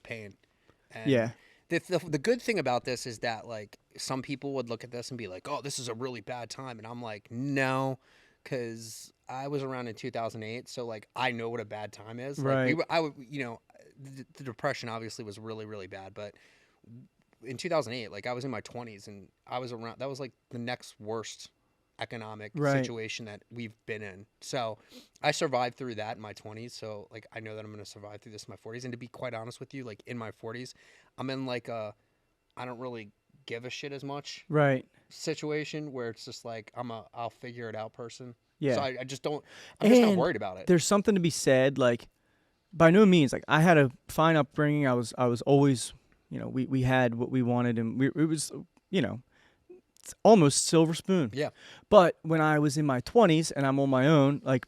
pain. And Yeah. the good thing about this is that like some people would look at this and be like, "Oh, this is a really bad time," and I'm like, "No," because I was around in 2008, so like I know what a bad time is. Like Right. the depression obviously was really really bad, but in 2008, like I was in my 20s and I was around. That was like the next worst economic Right. situation that we've been in. So I survived through that in my 20s. So like I know that I'm going to survive through this in my 40s. And to be quite honest with you, like in my 40s, I'm in like a I don't really give a shit as much Right. situation where it's just like I'll figure it out person. So Yeah. I just don't. I'm just not And worried about it. there's something to be said, like, by no means, like, I had a fine upbringing. I was always, we had what we wanted, and it was, you know, it's almost silver spoon. Yeah. But when I was in my 20s and I'm on my own, like,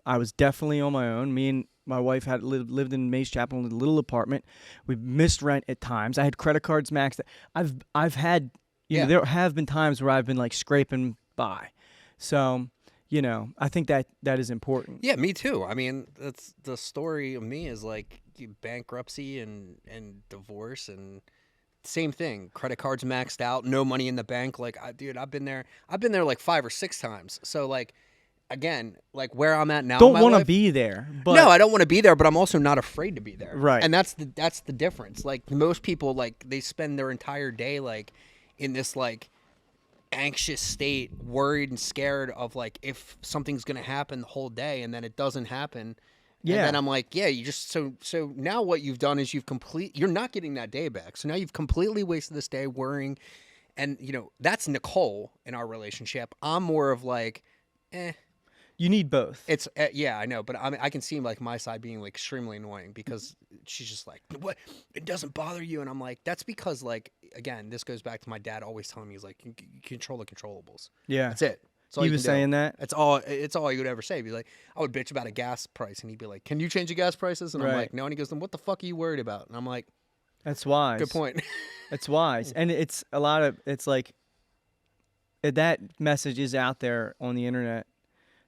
I was definitely on my own. Me and my wife had lived in Mays Chapel in a little apartment. We missed rent at times. I had credit cards maxed. I've had, Yeah. there have been times where I've been like scraping by. So, I think that is important. Yeah, me too. I mean, that's the story of me is like bankruptcy and divorce and same thing. Credit cards maxed out, no money in the bank. Like, dude, I've been there. I've been there like 5 or 6 times. So like, again, like where I'm at now in Don't my want to life. be there, but No, I don't want to be there, but I'm also not afraid to be there. Right. And that's the difference. Like most people, like they spend their entire day like in this like anxious state, worried and scared of like if something's gonna happen the whole day, and then it doesn't happen. Yeah. And then I'm like, yeah, you just so now what you've done is you're not getting that day back. So now you've completely wasted this day worrying, and that's Nicole in our relationship. I'm more of like, you need both. it's yeah, I know, but I can see like my side being like extremely annoying because she's just like, what? It doesn't bother you, and I'm like, that's because like again, this goes back to my dad always telling me he's like, you control the controllables. Yeah. That's it. That's all He you was can do. saying that? It's all he would ever say. Be like, I would bitch about a gas price, and he'd be like, can you change the gas prices? And I'm Right. like, no. And he goes, then what the fuck are you worried about? And I'm like, That's wise. good point. It's wise. And it's like that message is out there on the internet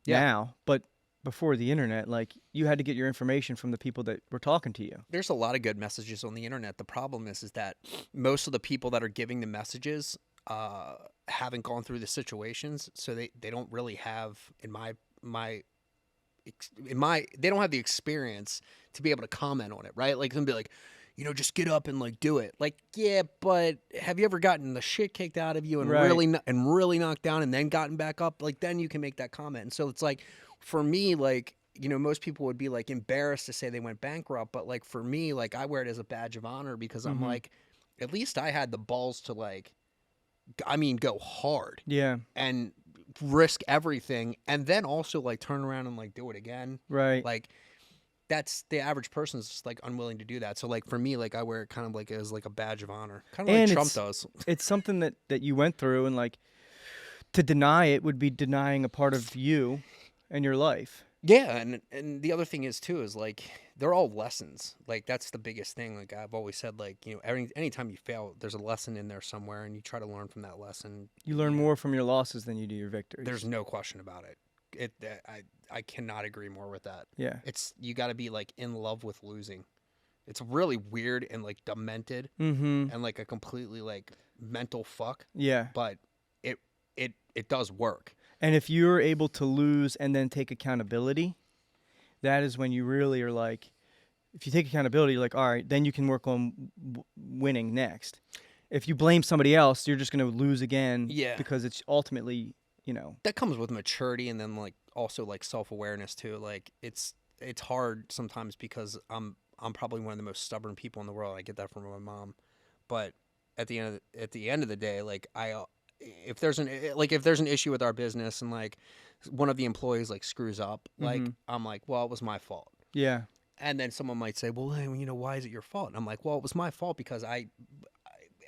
Yeah. now, but before the internet, like you had to get your information from the people that were talking to you. There's a lot of good messages on the internet. The problem is that most of the people that are giving the messages haven't gone through the situations, so they don't really have in my they don't have the experience to be able to comment on it, right? Like them be like, just get up and like do it. Like, yeah, but have you ever gotten the shit kicked out of you and Right. really knocked down and then gotten back up? Like then you can make that comment. And so it's like for me, like, most people would be like embarrassed to say they went bankrupt, but like for me, like I wear it as a badge of honor because I'm like, at least I had the balls to like, go hard Yeah. and risk everything and then also like turn around and like do it again. Right. Like that's the average person is just like unwilling to do that. So like for me, like I wear it kind of like as like a badge of honor, kind of like And Trump does. It's something that you went through, and like to deny it would be denying a part of you and your life. Yeah, and the other thing is too is like they're all lessons. Like that's the biggest thing. Like I've always said, like anytime you fail, there's a lesson in there somewhere, and you try to learn from that lesson. You learn more from your losses than you do your victories. There's no question about it. I cannot agree more with that. Yeah. It's you got to be like in love with losing. It's really weird and like demented and like a completely like mental fuck. Yeah. But it does work. And if you're able to lose and then take accountability, that is when you really are like, if you take accountability, you're like, all right, then you can work on winning next. If you blame somebody else, you're just going to lose again. Yeah. Because it's ultimately, That comes with maturity and then like also like self-awareness too. Like it's hard sometimes because I'm probably one of the most stubborn people in the world. I get that from my mom. But at the end of the day, like if there's an issue with our business and like one of the employees like screws up, like I'm like, well, it was my fault. Yeah. And then someone might say, well, hey, why is it your fault? And I'm like, well, it was my fault because I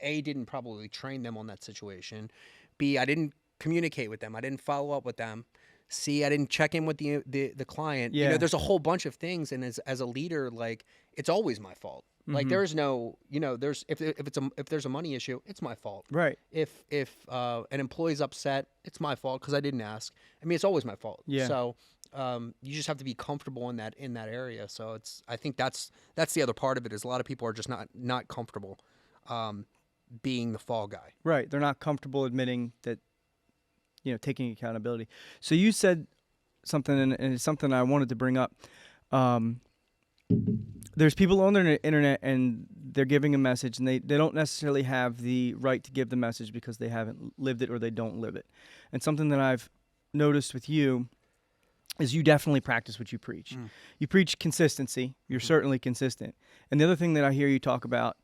didn't probably train them on that situation. B, I didn't communicate with them. I didn't follow up with them. C, I didn't check in with the client. Yeah. There's a whole bunch of things, and as a leader, like it's always my fault. Like there's no, there's if there's a money issue, it's my fault. Right. If an employee's upset, it's my fault because I didn't ask. I mean, it's always my fault. Yeah. So You just have to be comfortable in that area. So I think that's the other part of it is a lot of people are just not comfortable being the fall guy. Right. They're not comfortable admitting that, taking accountability. So you said something, and it's something I wanted to bring up. There's people on the internet, and they're giving a message, and they don't necessarily have the right to give the message because they haven't lived it or they don't live it. And something that I've noticed with you is you definitely practice what you preach. You preach consistency. You're certainly consistent. And the other thing that I hear you talk about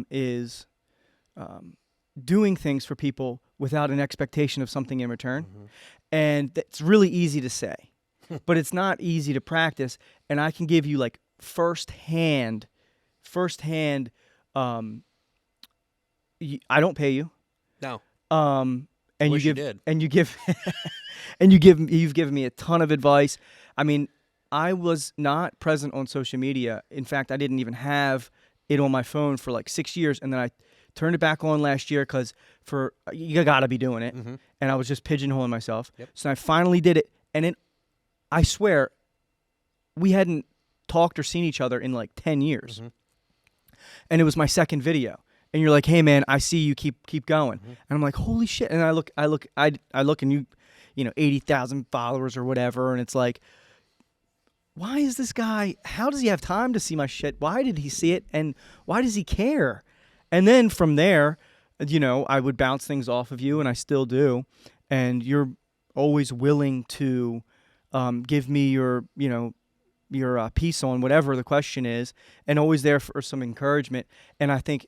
is doing things for people without an expectation of something in return. And that's really easy to say, but it's not easy to practice. And I can give you like firsthand, I don't pay you. No. And Wish you give, you did. and you give, you've given me a ton of advice. I mean, I was not present on social media. In fact, I didn't even have it on my phone for like 6 years. And then I turned it back on last year because you got to be doing it. And I was just pigeonholing myself. Yep. So I finally did it. And then I swear we hadn't talked or seen each other in like 10 years. And it was my second video. And you're like, "Hey man, I see you, keep going." And I'm like, "Holy shit." And I look and you 80,000 followers or whatever. And it's like, why is this guy, how does he have time to see my shit? Why did he see it? And why does he care? And then from there, I would bounce things off of you, and I still do. And you're always willing to give me your piece on whatever the question is, and always there for some encouragement. And I think,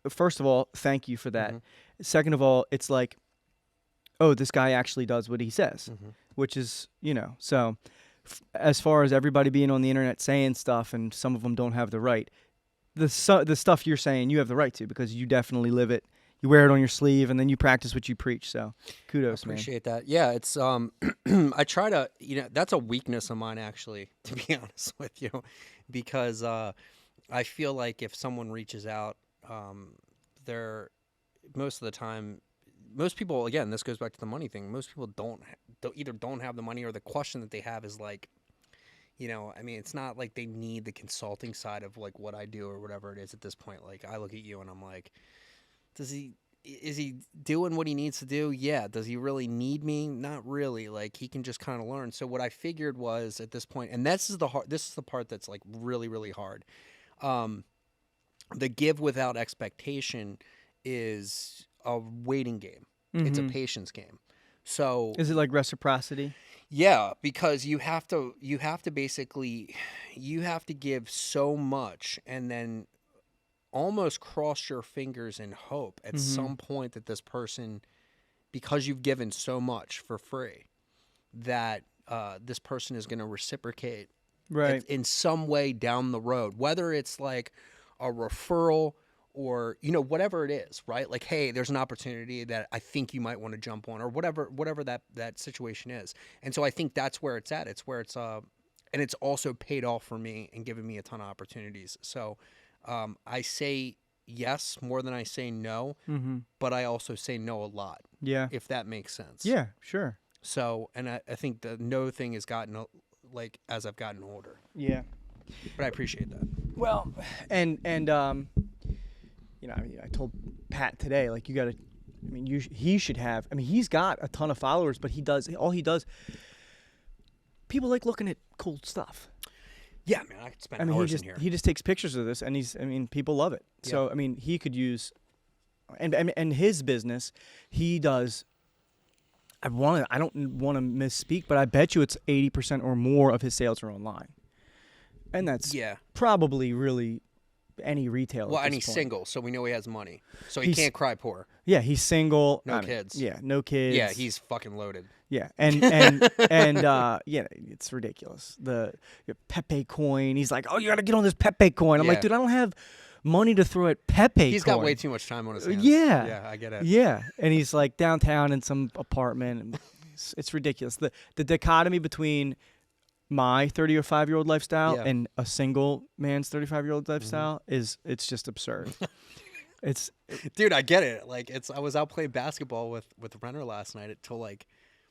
first of all, thank you for that. Second of all, it's like, oh, this guy actually does what he says, which is, so as far as everybody being on the internet saying stuff, and some of them don't have the right, the stuff you're saying, you have the right to, because you definitely live it. You wear it on your sleeve, and then you practice what you preach. So kudos, man. Appreciate that. Yeah, it's I try to, that's a weakness of mine, actually, to be honest with you, because I feel like if someone reaches out, they're most of the time, most people, again, this goes back to the money thing. Most people either don't have the money, or the question that they have is like, I mean, it's not like they need the consulting side of like what I do or whatever it is at this point. Like, I look at you and I'm like, is he doing what he needs to do? Yeah. Does he really need me? Not really. Like, he can just kind of learn. So what I figured was at this point, and this is the part that's like really, really hard. The give without expectation is a waiting game. It's a patience game. So is it like reciprocity? Yeah, because you have to basically, you have to give so much, and then almost cross your fingers and hope at some point that this person, because you've given so much for free, that this person is going to reciprocate right in some way down the road, whether it's like a referral or whatever it is, right? Like, hey, there's an opportunity that I think you might want to jump on, or whatever that situation is. And so I think that's where it's at. It's where it's and it's also paid off for me and given me a ton of opportunities. So I say yes more than I say no, but I also say no a lot. Yeah. If that makes sense. Yeah, sure. So, and I think the no thing has gotten like as I've gotten older. Yeah. But I appreciate that. Well, and I told Pat today, like, you got to, I mean, he should have, I mean, he's got a ton of followers, but all he does, people like looking at cool stuff. Yeah, man, I could spend hours in here. He just takes pictures of this, and people love it. Yeah. So, I mean, he could use, and his business, he does, I don't want to misspeak, but I bet you it's 80% or more of his sales are online. And that's probably really any retailer. Well, and he's single, so we know he has money. So he can't cry poor. Yeah, he's single. No kids. Yeah, no kids. Yeah, he's fucking loaded. Yeah, and yeah, it's ridiculous. The Pepe coin. He's like, oh, you got to get on this Pepe coin. I'm like, dude, I don't have money to throw at Pepe. He's got way too much time on his hands. Yeah, I get it. Yeah, and he's like downtown in some apartment. And it's ridiculous. The dichotomy between my 35-year-old lifestyle and a single man's 35-year-old lifestyle it's just absurd. It's dude, I get it. Like, I was out playing basketball with Renner last night until like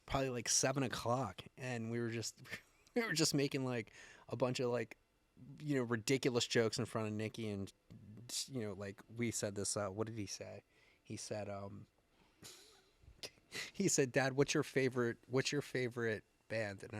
probably like 7:00, and we were we were just making like a bunch of like, ridiculous jokes in front of Nikki, and like we said this. What did he say? He said, he said, "Dad, what's your favorite? What's your favorite band?" And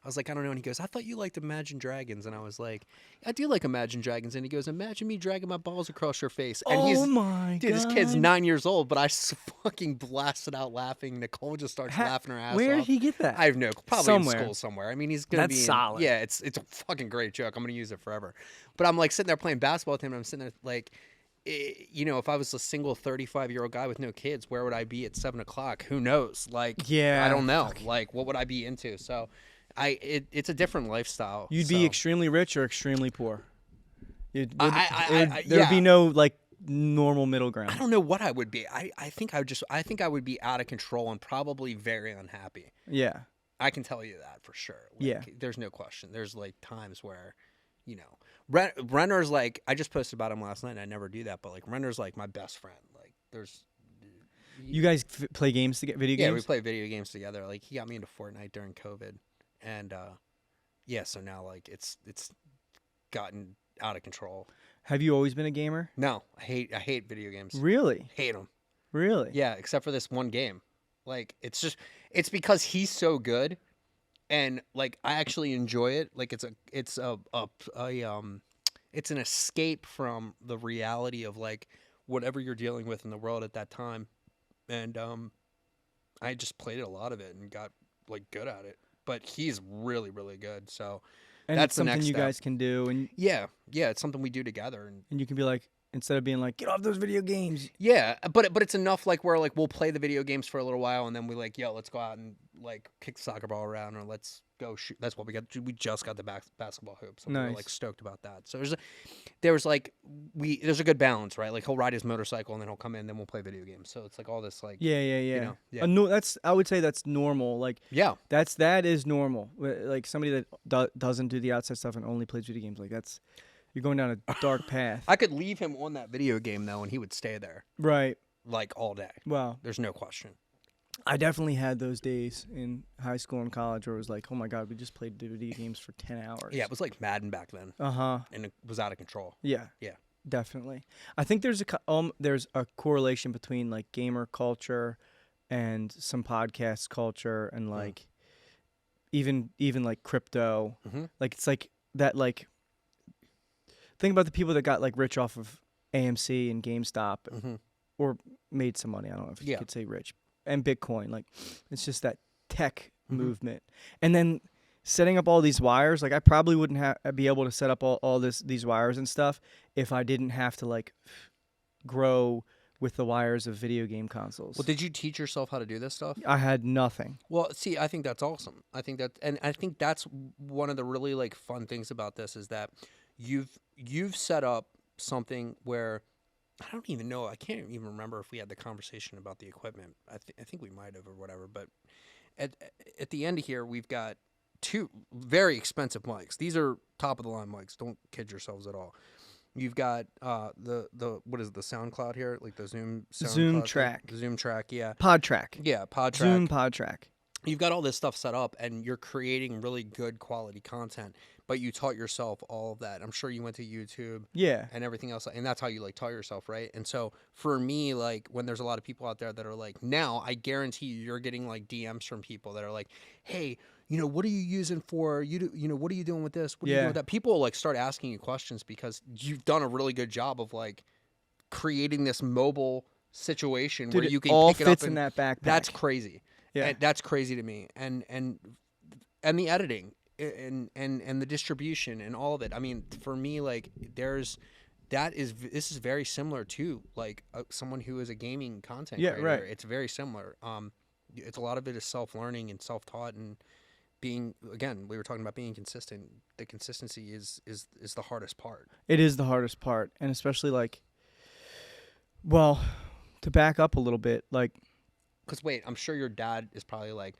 I was like, "I don't know." And he goes, "I thought you liked Imagine Dragons." And I was like, "I do like Imagine Dragons." And he goes, "Imagine me dragging my balls across your face." And Oh my dude, god! this kid's 9 years old, but I fucking blasted out laughing. Nicole just starts laughing her ass Where off. did he get that? I have no, probably Somewhere. in school somewhere. I mean, he's gonna That's be solid. Yeah, it's a fucking great joke. I'm gonna use it forever. But I'm like sitting there playing basketball with him, and I'm sitting there like, if I was a single 35-year-old guy with no kids, where would I be at 7 o'clock? Who knows? Like, Yeah, I don't know. fuck. Like, what would I be into? So, it's a different lifestyle. You'd be extremely rich or extremely poor. There yeah. would be no like normal middle ground. I don't know what I would be. I think I would be out of control and probably very unhappy. Yeah. I can tell you that for sure. Like, Yeah. There's no question. There's like times where, Renner's like, I just posted about him last night and I never do that, but like Renner's like my best friend. Like there's. You guys play games to get video games? Yeah, we play video games together. Like he got me into Fortnite during COVID, and yeah, so now like it's gotten out of control. Have you always been a gamer? No, I hate video games. Really? Hate them. Really? Yeah, except for this one game. Like it's because he's so good, and like I actually enjoy it. Like it's an escape from the reality of like whatever you're dealing with in the world at that time, and I just played a lot of it and got like good at it. But he's really really good, so. And That's it's the something next you step. guys can do, and Yeah, it's something we do together, and you can be like, instead of being like, get off those video games. yeah, but it's enough like where like we'll play the video games for a little while, and then we like, yo, let's go out and like kick the soccer ball around, or let's go shoot. That's what we got. We just got the basketball hoop, so we're Nice. like stoked about that. So there's a good balance, right? Like he'll ride his motorcycle, and then he'll come in, then we'll play video games. So it's like all this like Yeah. yeah. I would say that's normal. Like, Yeah. that is normal. Like somebody that doesn't do the outside stuff and only plays video games, like you're going down a dark path. I could leave him on that video game though, and he would stay there Right. like all day. Well, There's no question. I definitely had those days in high school and college where it was like, oh my god, we just played video games for 10 hours. Yeah, it was like Madden back then, and it was out of control. Yeah. Yeah. Definitely. I think there's a correlation between like gamer culture and some podcast culture and like even like crypto. Mhm. Like it's like that like think about the people that got like rich off of AMC and GameStop Mhm. or made some money. I don't know if you Yeah. could say rich. And Bitcoin. Like it's just that tech Mhm. movement. And then setting up all these wires, like I probably wouldn't be able to set up all these wires and stuff if I didn't have to like grow with the wires of video game consoles. Well, did you teach yourself how to do this stuff? I had nothing. Well, see, I think that's awesome. I think that's one of the really like fun things about this is that you've set up something where I don't even know. I can't even remember if we had the conversation about the equipment. I think we might have or whatever. But at the end of here, we've got two very expensive mics. These are top of the line mics. Don't kid yourselves at all. You've got the what is it, the SoundCloud here, like the Zoom Track. the Zoom Track, yeah, Pod Track. yeah, Pod Track. Zoom Pod Track. You've got all this stuff set up, and you're creating really good quality content. But you taught yourself all of that. I'm sure you went to YouTube, Yeah. and everything else, and that's how you like taught yourself, right? And so for me, like when there's a lot of people out there that are like, now I guarantee you're getting like DMs from people that are like, hey, what are you using for what are you doing with this? What are you doing with that? People will like start asking you questions because you've done a really good job of like creating this mobile situation Dude, where you can all pick it fits up in that backpack. That's crazy. Yeah. And that's crazy to me. And the editing and the distribution and all of it. I mean, for me, like this is very similar to like someone who is a gaming content creator. Right. It's very similar. It's a lot of it is self-learning and self-taught and being, again, we were talking about being consistent. The consistency is the hardest part. It is the hardest part, and especially like, well, to back up a little bit, like, because wait, I'm sure your dad is probably like,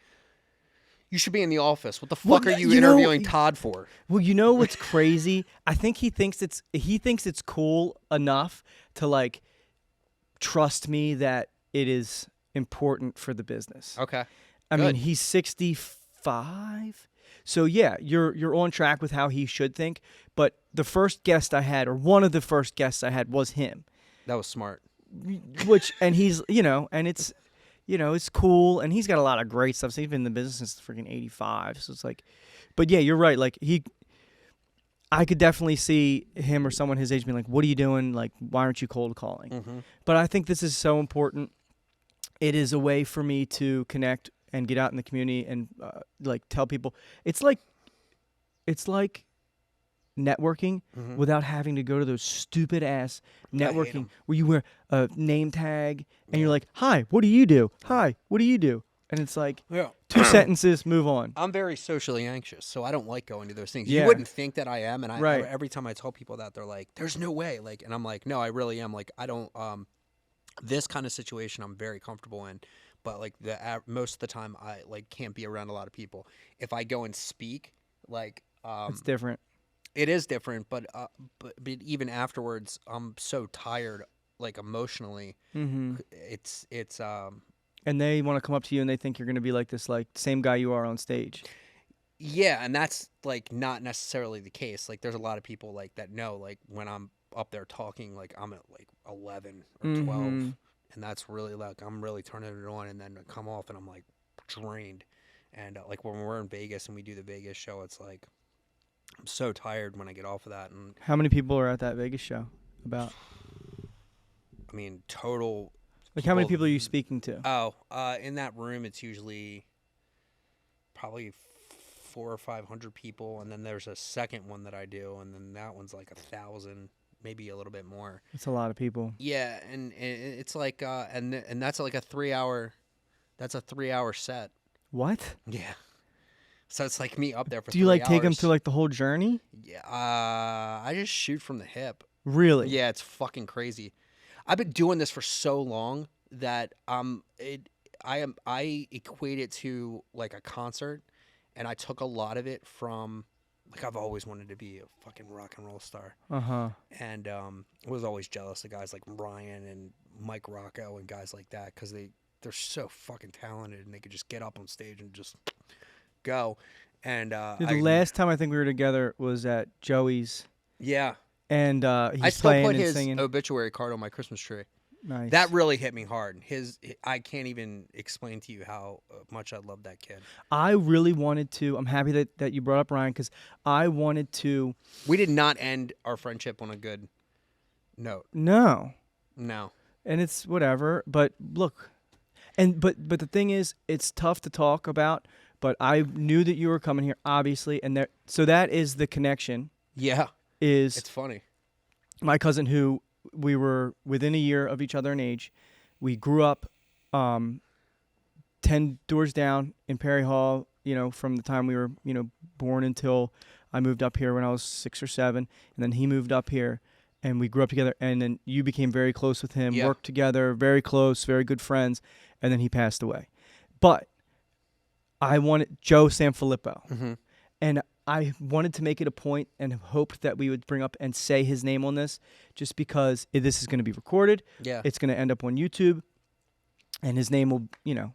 you should be in the office. What the Well, fuck are you you know- interviewing Todd for? well, you know what's crazy? I think he thinks it's cool enough to like trust me that it is important for the business. Okay. I good. mean, he's 65, So yeah, you're on track with how he should think. But the first guest I had, or one of the first guests I had, was him. That was smart. Which, and he's, and it's, it's cool, and he's got a lot of great stuff. So he's been in the business since freaking 85. So it's like, but yeah, you're right. Like I could definitely see him or someone his age being like, "What are you doing? Like, why aren't you cold calling?" Mm-hmm. But I think this is so important. It is a way for me to connect and get out in the community and like tell people. It's like networking Mm-hmm. without having to go to those stupid ass I hate networking 'em. where you wear a name tag and Yeah. you're like, "Hi, what do you do? Hi, what do you do?" And it's like Yeah. 2 sentences, move on. I'm very socially anxious, so I don't like going to those things. Yeah. You wouldn't think that I am, and Right. every time I tell people that, they're like, "There's no way," like, and I'm like, "No, I really am." Like, I don't. This kind of situation, I'm very comfortable in, but like most of the time, I like can't be around a lot of people. If I go and speak, like, It's different. it is different, but even afterwards, I'm so tired, like emotionally. Mm-hmm. It's And they want to come up to you and they think you're going to be like this, like same guy you are on stage. Yeah, and that's like not necessarily the case. Like there's a lot of people like that know like when I'm up there talking like I'm at like 11 or 12 Mhm. and that's really like I'm really turning it on and then I come off and I'm like drained. And like when we're in Vegas and we do the Vegas show, it's like I'm so tired when I get off of that and How many people are at that Vegas show? About I mean total like how many people are you speaking to? in that room it's usually probably 400 or 500 people, and then there's a second one that I do, and then that one's like 1,000, maybe a little bit more. It's a lot of people. Yeah, and it's like and that's like a 3 hour. That's a 3 hour set. What? Yeah. So it's like me up there for. Do you 3 like take them hours. through like the whole journey? Yeah. I just shoot from the hip. Really? Yeah, it's fucking crazy. I've been doing this for so long that I equate it to like a concert, and I took a lot of it from like I've always wanted to be a fucking rock and roll star, Uh-huh. and was always jealous of guys like Ryan and Mike Rocco and guys like that because they're so fucking talented and they could just get up on stage and just go. And Dude, the last time I think we were together was at Joey's, yeah, and I he's still playing put and his singing. obituary card on my Christmas tree. Nice. That really hit me hard. I can't even explain to you how much I love that kid. I really wanted to. I'm happy that you brought up Ryan because I wanted to. We did not end our friendship on a good note. No, No. and it's whatever. But look, but the thing is, it's tough to talk about. But I knew that you were coming here, obviously, and so that is the connection. Yeah. Is It's funny. my cousin who we were within a year of each other in age. We grew up 10 doors down in Perry Hall, from the time we were, born until I moved up here when I was 6 or 7. And then he moved up here and we grew up together. And then you became very close with him, Yeah. worked together, very close, very good friends. And then he passed away. But I wanted Joe Sanfilippo. Mm-hmm. And I wanted to make it a point and hoped that we would bring up and say his name on this just because this is going to be recorded. Yeah. It's going to end up on YouTube. And his name will, be on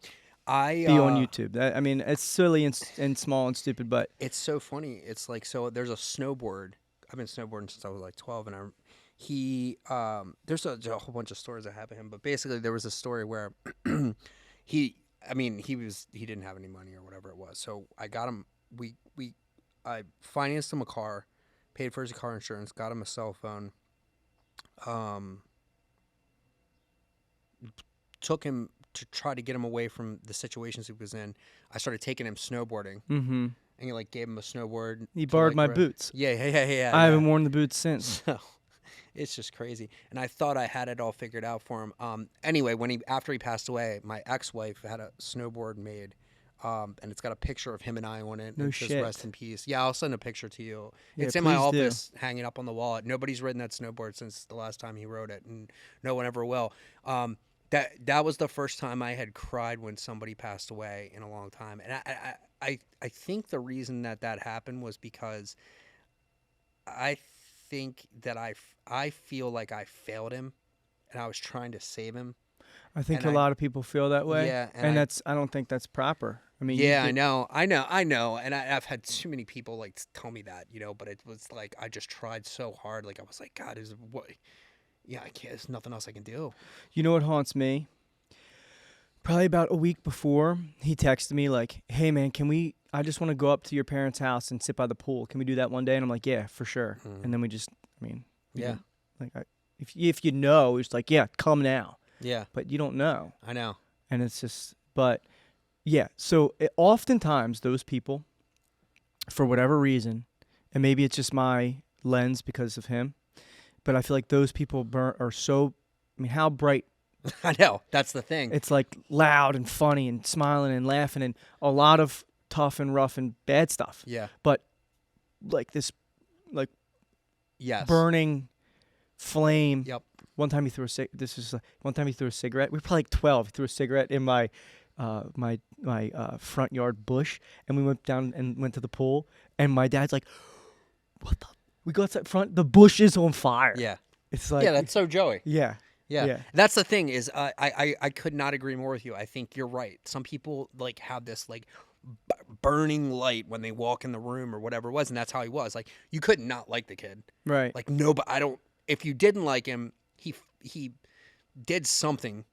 YouTube. I mean, it's silly and small and stupid, but It's so funny. It's like, so there's a snowboard. I've been snowboarding since I was like 12, and there's a whole bunch of stories that happened to him, but basically there was a story where he didn't have any money or whatever it was. So I got him, I financed him a car, paid for his car insurance, got him a cell phone, took him to try to get him away from the situations he was in. I started taking him snowboarding, mm-hmm. and like gave him a snowboard. He to, borrowed like, my ride. boots. Yeah. I haven't worn the boots since. So it's just crazy. And I thought I had it all figured out for him. Anyway, after he passed away, my ex-wife had a snowboard made. And it's got a picture of him and I on it. No it says shit. rest in peace. Yeah, I'll send a picture to you. Yeah, It's in my please do. office hanging up on the wall. Nobody's ridden that snowboard since the last time he rode it, and no one ever will. That was the first time I had cried when somebody passed away in a long time. And I think the reason that happened was because I think that I feel like I failed him and I was trying to save him. I think And a lot of people feel that way. Yeah, and I don't think that's proper. I mean, you Yeah, did. I know, and I've had too many people like tell me that, but it was like I just tried so hard. Like I was like, God, is what? Yeah, I can't. There's nothing else I can do. You know what haunts me? Probably about a week before, he texted me like, "Hey man, can we? I just want to go up to your parents' house and sit by the pool. Can we do that one day?" And I'm like, "Yeah, for sure." And then we just, I mean, we Yeah, didn't, like, if you know, it's like, "Yeah, come now," yeah, but you don't know, I know. and it's just, but yeah. So oftentimes those people, for whatever reason, and maybe it's just my lens because of him, but I feel like those people are so. I mean, how bright. I know. That's the thing. It's like loud and funny and smiling and laughing and a lot of tough and rough and bad stuff. Yeah. But like this, like Yes. burning flame. Yep. One time he threw one time he threw a cigarette. We were probably like 12. He threw a cigarette in my front yard bush, and we went down and went to the pool. And my dad's like, "What the?" We go outside front. The bush is on fire. Yeah. It's like, Yeah, that's so Joey. yeah. Yeah. Yeah. That's the thing is I could not agree more with you. I think you're right. Some people like have this like burning light when they walk in the room or whatever it was, and that's how he was. Like you could not like the kid. Right. Like no, but I don't. If you didn't like him, he did something.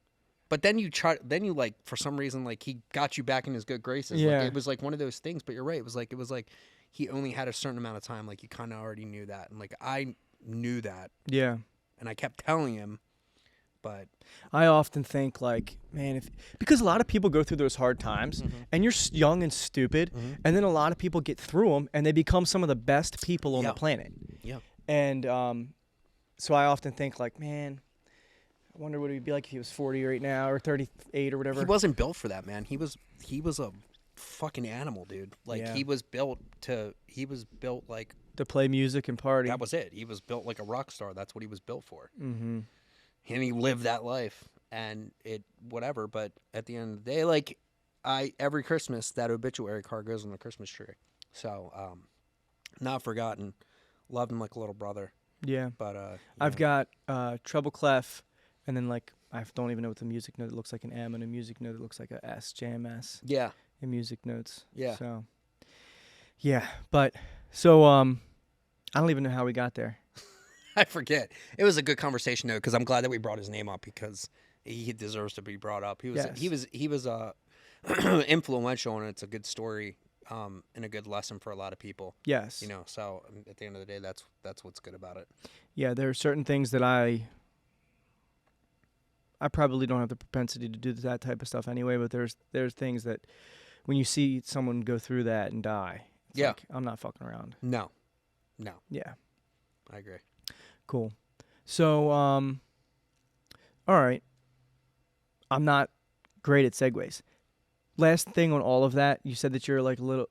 But then you like for some reason like he got you back in his good graces. Yeah. Like, it was like one of those things. But you're right. It was like he only had a certain amount of time. Like you kind of already knew that, and like I knew that, Yeah. and I kept telling him. But I often think like, man, because a lot of people go through those hard times, and you're young and stupid, and then a lot of people get through them, and they become some of the best people on the planet. Yeah. And so I often think like, man, I wonder what it would be like if he was 40 right now or 38 or whatever. He wasn't built for that, man. He was a fucking animal, dude. Like Yeah. he was built like to play music and party. that was it. He was built like a rock star. That's what he was built for. Mm-hmm. And he lived that life, and it whatever. But at the end of the day, like every Christmas that obituary card goes on the Christmas tree. So not forgotten. Loved him like a little brother. Yeah. But I've got treble clef, and then like I don't even know what the music note that looks like an M, and a music note that looks like a S, JMS. yeah. In music notes. Yeah. So yeah, but so I don't even know how we got there. I forget. It was a good conversation though, because I'm glad that we brought his name up because he deserves to be brought up. He was influential, and it's a good story and a good lesson for a lot of people. Yes. So at the end of the day, that's what's good about it. Yeah, there are certain things that I probably don't have the propensity to do that type of stuff anyway, but there's things that when you see someone go through that and die, it's like, I'm not fucking around. No. Yeah. I agree. Cool. So, all right. I'm not great at segues. Last thing on all of that, you said that you're like a little,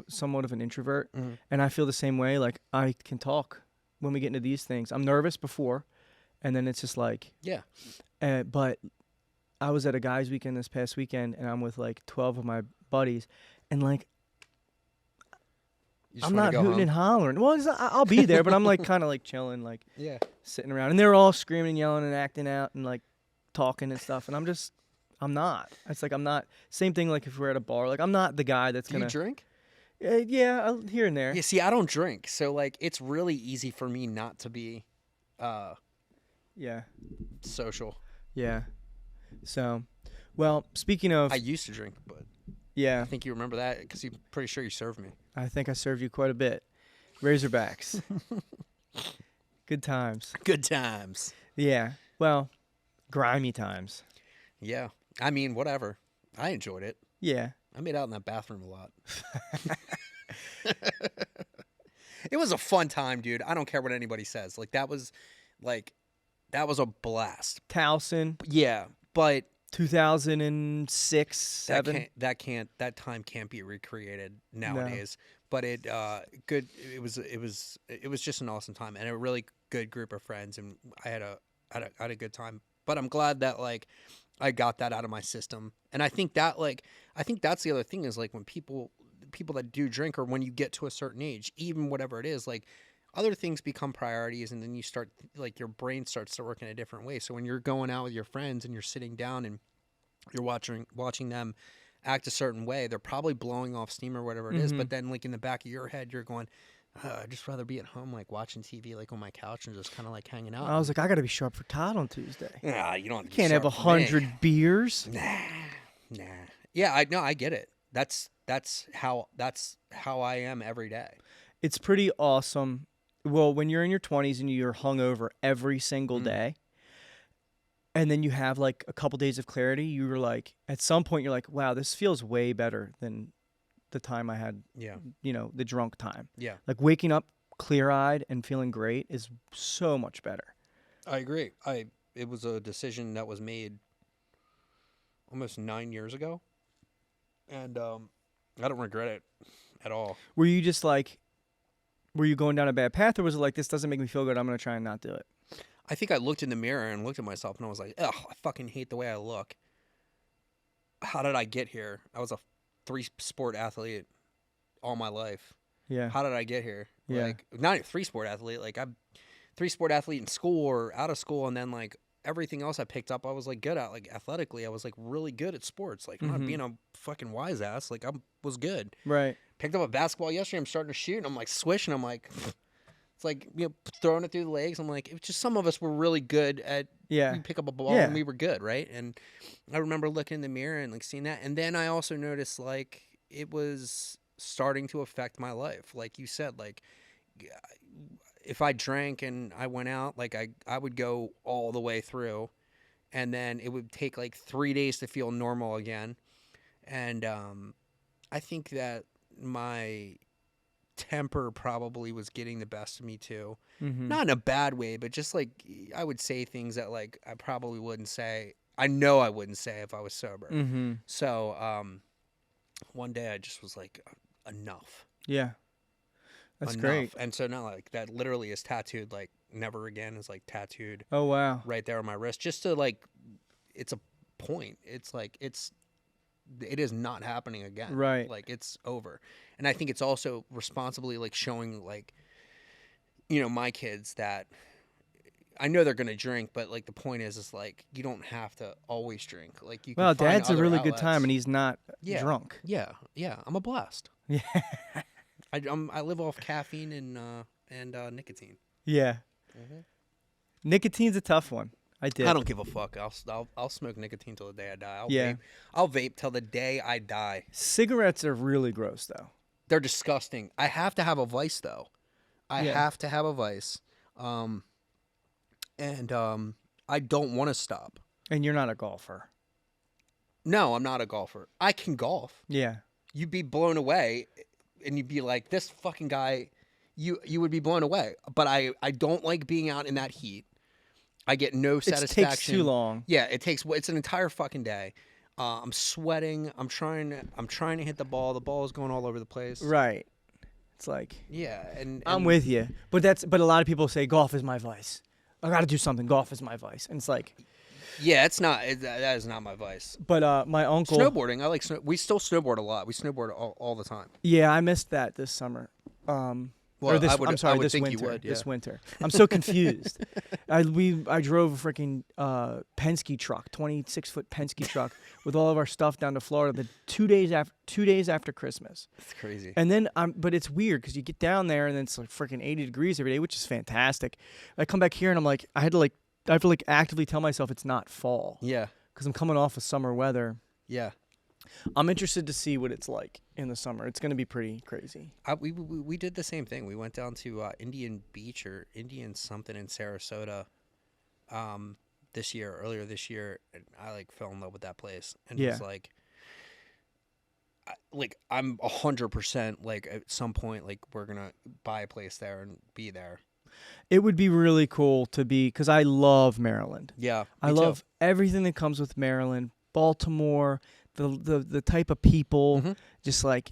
somewhat of an introvert, and I feel the same way. Like I can talk when we get into these things. I'm nervous before, and then it's just like, yeah. But I was at a guys' weekend this past weekend, and I'm with like 12 of my buddies, and like I'm not hooting and hollering. Well, I'll be there, but I'm like kind of like chilling, like sitting around, and they're all screaming and yelling and acting out and like talking and stuff, and I'm not. It's like I'm not. Same thing like if we're at a bar, like I'm not the guy that's gonna. Do you drink? Yeah, here and there. Yeah. See, I don't drink, so like it's really easy for me not to be, Yeah. social. Yeah. So, well, speaking of, I used to drink, but yeah, I think you remember that because you're pretty sure you served me. I think I served you quite a bit. Razorbacks. Good times. Good times. Yeah. Well, grimy times. Yeah. I mean, whatever. I enjoyed it. Yeah. I made out in that bathroom a lot. It was a fun time, dude. I don't care what anybody says. That was a blast. Towson. Yeah, but 2006, 7. That time can't be recreated nowadays. No. But it was just an awesome time and a really good group of friends, and I had a good time. But I'm glad that I got that out of my system. And I think that that's the other thing is when people that do drink, or when you get to a certain age, even whatever it is, other things become priorities, and then you start your brain starts to work in a different way. So when you're going out with your friends and you're sitting down and you're watching them act a certain way, they're probably blowing off steam or whatever it is. But then, like in the back of your head, you're going, I'd just rather be at home, like watching TV, like on my couch, and just kind of like hanging out. I was like, I got to be sharp for Todd on Tuesday. Nah, you don't have to be Can't have sharp for me. 100 beers. Nah. Yeah, I get it. That's how I am every day. It's pretty awesome. Well, when you're in your 20s and you're hungover every single day, and then you have like a couple days of clarity, you were like, at some point, you're like, wow, this feels way better than the time I had, the drunk time. Yeah. Like waking up clear-eyed and feeling great is so much better. I agree. It was a decision that was made almost 9 years ago, and I don't regret it at all. Were you just like, were you going down a bad path, or was it like, this doesn't make me feel good, I'm going to try and not do it? I think I looked in the mirror and looked at myself, and I was like, ugh, I fucking hate the way I look. How did I get here? I was a 3-sport athlete all my life. Yeah. How did I get here? Yeah. Like, not a 3-sport athlete. Like, I'm 3-sport athlete in school or out of school, and then, like, everything else I picked up, I was, like, good at. Like, athletically, I was, like, really good at sports. Like, I'm not being a fucking wise ass. Like, I was good. Right. Picked up a basketball yesterday. I'm starting to shoot, and I'm, like, swishing. I'm, like... It's like, throwing it through the legs. I'm like, it's just some of us were really good at, we pick up a ball and we were good, right? And I remember looking in the mirror and like seeing that. And then I also noticed like it was starting to affect my life. Like you said, like if I drank and I went out, like I would go all the way through, and then it would take like 3 days to feel normal again. And I think that my temper probably was getting the best of me too. Not in a bad way, but just like I would say things that like I probably wouldn't say. I know I wouldn't say if I was sober. So one day I just was like, enough. Yeah. That's enough. Great. And so now like that literally is tattooed, like never again is like tattooed. Oh wow. Right there on my wrist. Just to like, it's a point. It's like it is not happening again. Right. Like it's over. And I think it's also responsibly like showing like, my kids that I know they're going to drink, but like the point is like, you don't have to always drink. Like you can find Dad's a other really outlets. good time and he's not drunk. Yeah. Yeah. I'm a blast. Yeah. I live off caffeine and nicotine. Yeah. Nicotine's a tough one. I don't give a fuck. I'll smoke nicotine till the day I die. I'll vape till the day I die. Cigarettes are really gross though. They're disgusting. I have to have a vice though. I have to have a vice. And I don't want to stop. And you're not a golfer. No, I'm not a golfer. I can golf. Yeah. You'd be blown away and you'd be like, this fucking guy, you would be blown away. But I don't like being out in that heat. I get no satisfaction. It takes too long. Yeah, it's an entire fucking day. I'm sweating. I'm trying to hit the ball. The ball is going all over the place. Right. It's like and I'm with you. But a lot of people say golf is my vice. I got to do something. Golf is my vice. And it's like it's not. That is not my vice. But my uncle snowboarding. I like we still snowboard a lot. We snowboard all the time. Yeah, I missed that this summer. Well, this, I'm sorry, would this think winter. You would, yeah. This winter. I'm so confused. I drove a freaking Penske truck, 26-foot Penske truck, with all of our stuff down to Florida. 2 days after Christmas. That's crazy. And then but it's weird because you get down there and then it's like freaking 80 degrees every day, which is fantastic. I come back here and I'm like, I have to actively tell myself it's not fall. Yeah. Because I'm coming off of summer weather. Yeah. I'm interested to see what it's like in the summer. It's going to be pretty crazy. We did the same thing. We went down to Indian Beach or Indian something in Sarasota earlier this year, and I like fell in love with that place. And it was like I'm 100% like at some point like we're gonna buy a place there and be there. It would be really cool to be, because I love Maryland. Yeah, I love everything that comes with Maryland, Baltimore. The type of people, just like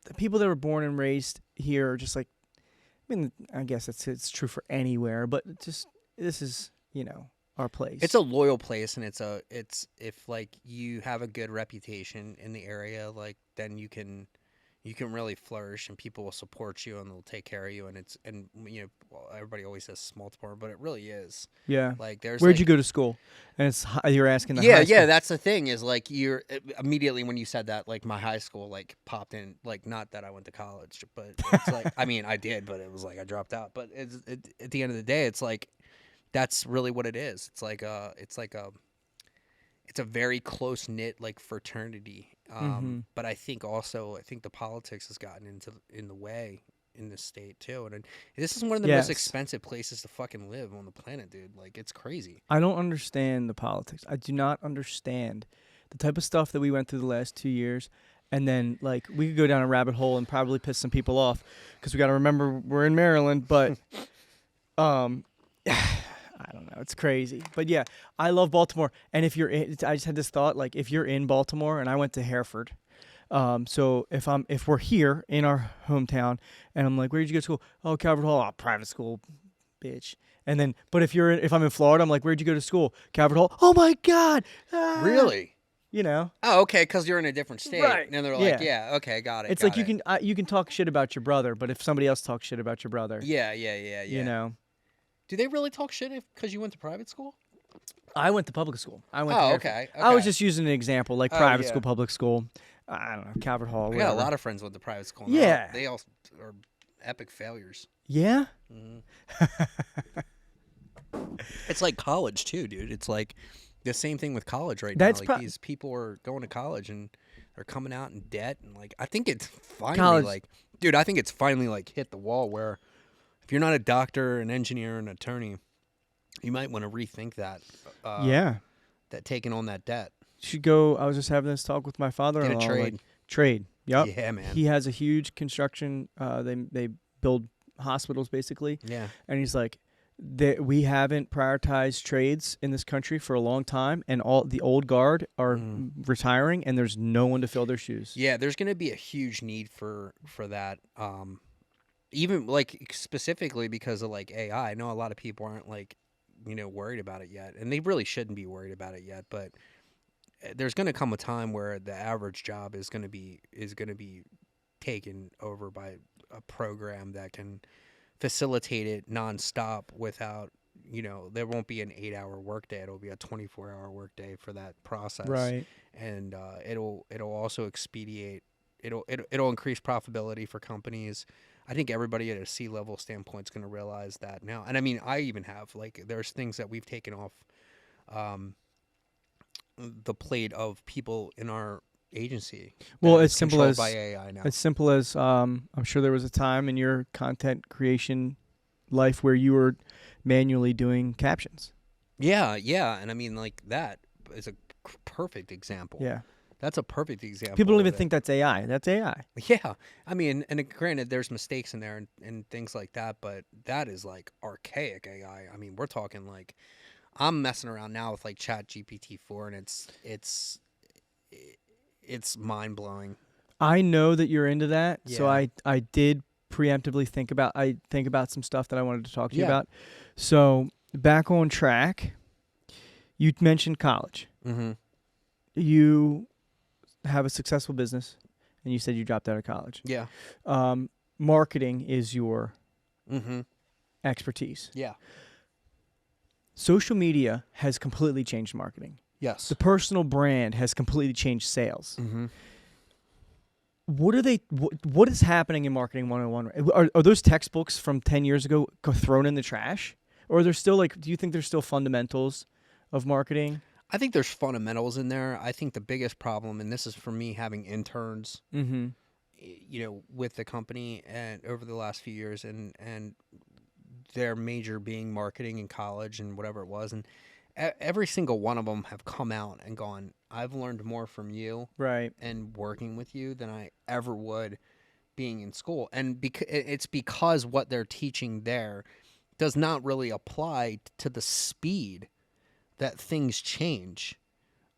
the people that were born and raised here are just like, I mean, I guess it's true for anywhere, but just this is, our place. It's a loyal place, and it's if like you have a good reputation in the area, like then you can you can really flourish, and people will support you and they'll take care of you. And well, everybody always says small town, but it really is. Yeah. Like there's Where'd like you go to school? And you're asking the yeah, high school. yeah, that's the thing is like you're immediately when you said that, like my high school like popped in, like not that I went to college, but it's like I mean I did, but it was like I dropped out. But at the end of the day, it's like that's really what it is. It's a very close knit like fraternity. But I think the politics has gotten in the way in this state too. And this is one of the most Yes. expensive places to fucking live on the planet, dude. Like it's crazy. I don't understand the politics. I do not understand the type of stuff that we went through the last 2 years. And then, like, we could go down a rabbit hole and probably piss some people off because we got to remember we're in Maryland. But, I don't know. It's crazy. But, yeah, I love Baltimore. And if I just had this thought, like, if you're in Baltimore, and I went to Hereford. So if we're here in our hometown and I'm like, where did you go to school? Oh, Calvert Hall. Oh, private school, bitch. And then, but if I'm in Florida, I'm like, where'd you go to school? Calvert Hall. Oh my God. Ah. Really? You know? Oh, okay, because you're in a different state. Right. And they're like, yeah, okay, got it. It's like you can talk shit about your brother, but if somebody else talks shit about your brother. Yeah. You know? Do they really talk shit because you went to private school? I went to public school. I went to Hereford. Okay. I was just using an example, like private yeah. school, public school. I don't know, Calvert Hall. I got a lot of friends who went to private school. And Yeah. They all are epic failures. Yeah? It's like college, too, dude. It's like the same thing with college right That's now. Like these people are going to college and they're coming out in debt. And like, I think it's finally College. I think it's finally like hit the wall where if you're not a doctor, an engineer, an attorney, you might want to rethink that. Yeah. That taking on that debt. Should go. I was just having this talk with my father-in-law. Get a trade. Like, trade. Yep. Yeah, man. He has a huge construction. They build hospitals basically. Yeah. And he's like, we haven't prioritized trades in this country for a long time, and all the old guard are retiring, and there's no one to fill their shoes. Yeah, there's going to be a huge need for that. Even like specifically because of like AI. I know a lot of people aren't like, worried about it yet, and they really shouldn't be worried about it yet. But there's going to come a time where the average job is going to be taken over by a program that can facilitate it nonstop without, there won't be an 8-hour workday. It'll be a 24-hour workday for that process. Right. And it'll also expedite. It'll increase profitability for companies. I think everybody at a C-level standpoint is going to realize that now. And I mean, I even have like there's things that we've taken off the plate of people in our agency. Well, as simple as by AI now. As simple as I'm sure there was a time in your content creation life where you were manually doing captions. Yeah, and I mean like that is a perfect example. Yeah. That's a perfect example. People don't even think that's AI. That's AI. Yeah. I mean, and granted, there's mistakes in there and things like that, but that is like archaic AI. I mean, we're talking like I'm messing around now with like Chat GPT-4 and it's mind-blowing. I know that you're into that, so Yeah. I did preemptively think about some stuff that I wanted to talk to you about. So, back on track, you mentioned college. Mm-hmm. You have a successful business, and you said you dropped out of college. Yeah. Marketing is your expertise. Yeah. Social media has completely changed marketing. Yes. The personal brand has completely changed sales. Mm-hmm. What is happening in marketing 101? Are those textbooks from 10 years ago thrown in the trash? Or are there still do you think there's still fundamentals of marketing? I think there's fundamentals in there. I think the biggest problem, and this is for me having interns, with the company and over the last few years and their major being marketing in college and whatever it was. And every single one of them have come out and gone, I've learned more from you and working with you than I ever would being in school. And it's because what they're teaching there does not really apply to the speed that things change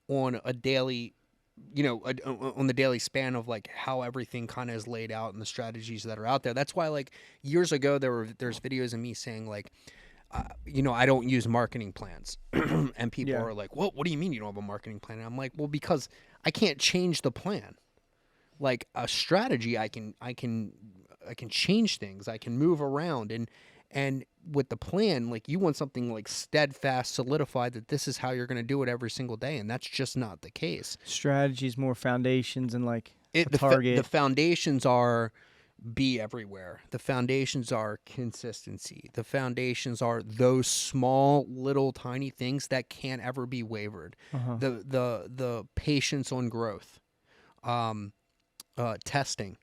on a daily, on the daily span of like how everything kind of is laid out and the strategies that are out there. That's why like years ago there's videos of me saying like, I don't use marketing plans. And people are like, what do you mean you don't have a marketing plan? And I'm like, well, because I can't change the plan. like a strategy, I can change things. I can move around, and with the plan, like you want something like steadfast, solidified that this is how you're going to do it every single day, and that's just not the case. Strategies, more foundations, and like a The target. foundations are be everywhere. The foundations are consistency. The foundations are those small little tiny things that can't ever be wavered. Uh-huh. The patience on growth, testing,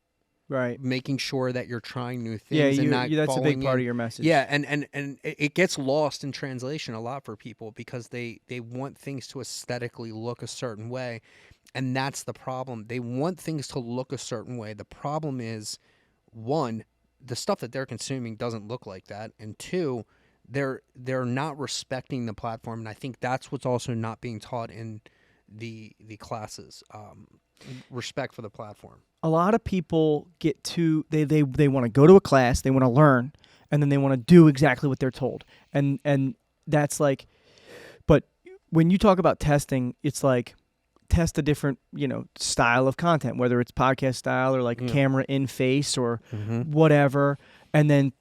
Right. making sure that you're trying new Yeah, things and not that's a big falling part in. of your message. Yeah, and it gets lost in translation a lot for people because they want things to aesthetically look a certain way, and that's the problem. They want things to look a certain way. The problem is, one, the stuff that they're consuming doesn't look like that, and two, they're not respecting the platform, and I think that's what's also not being taught in the classes. Respect for the platform. A lot of people get to they want to go to a class, they want to learn, and then they want to do exactly what they're told. And that's like, but when you talk about testing, it's like test a different, style of content, whether it's podcast style or like camera in face or whatever. And then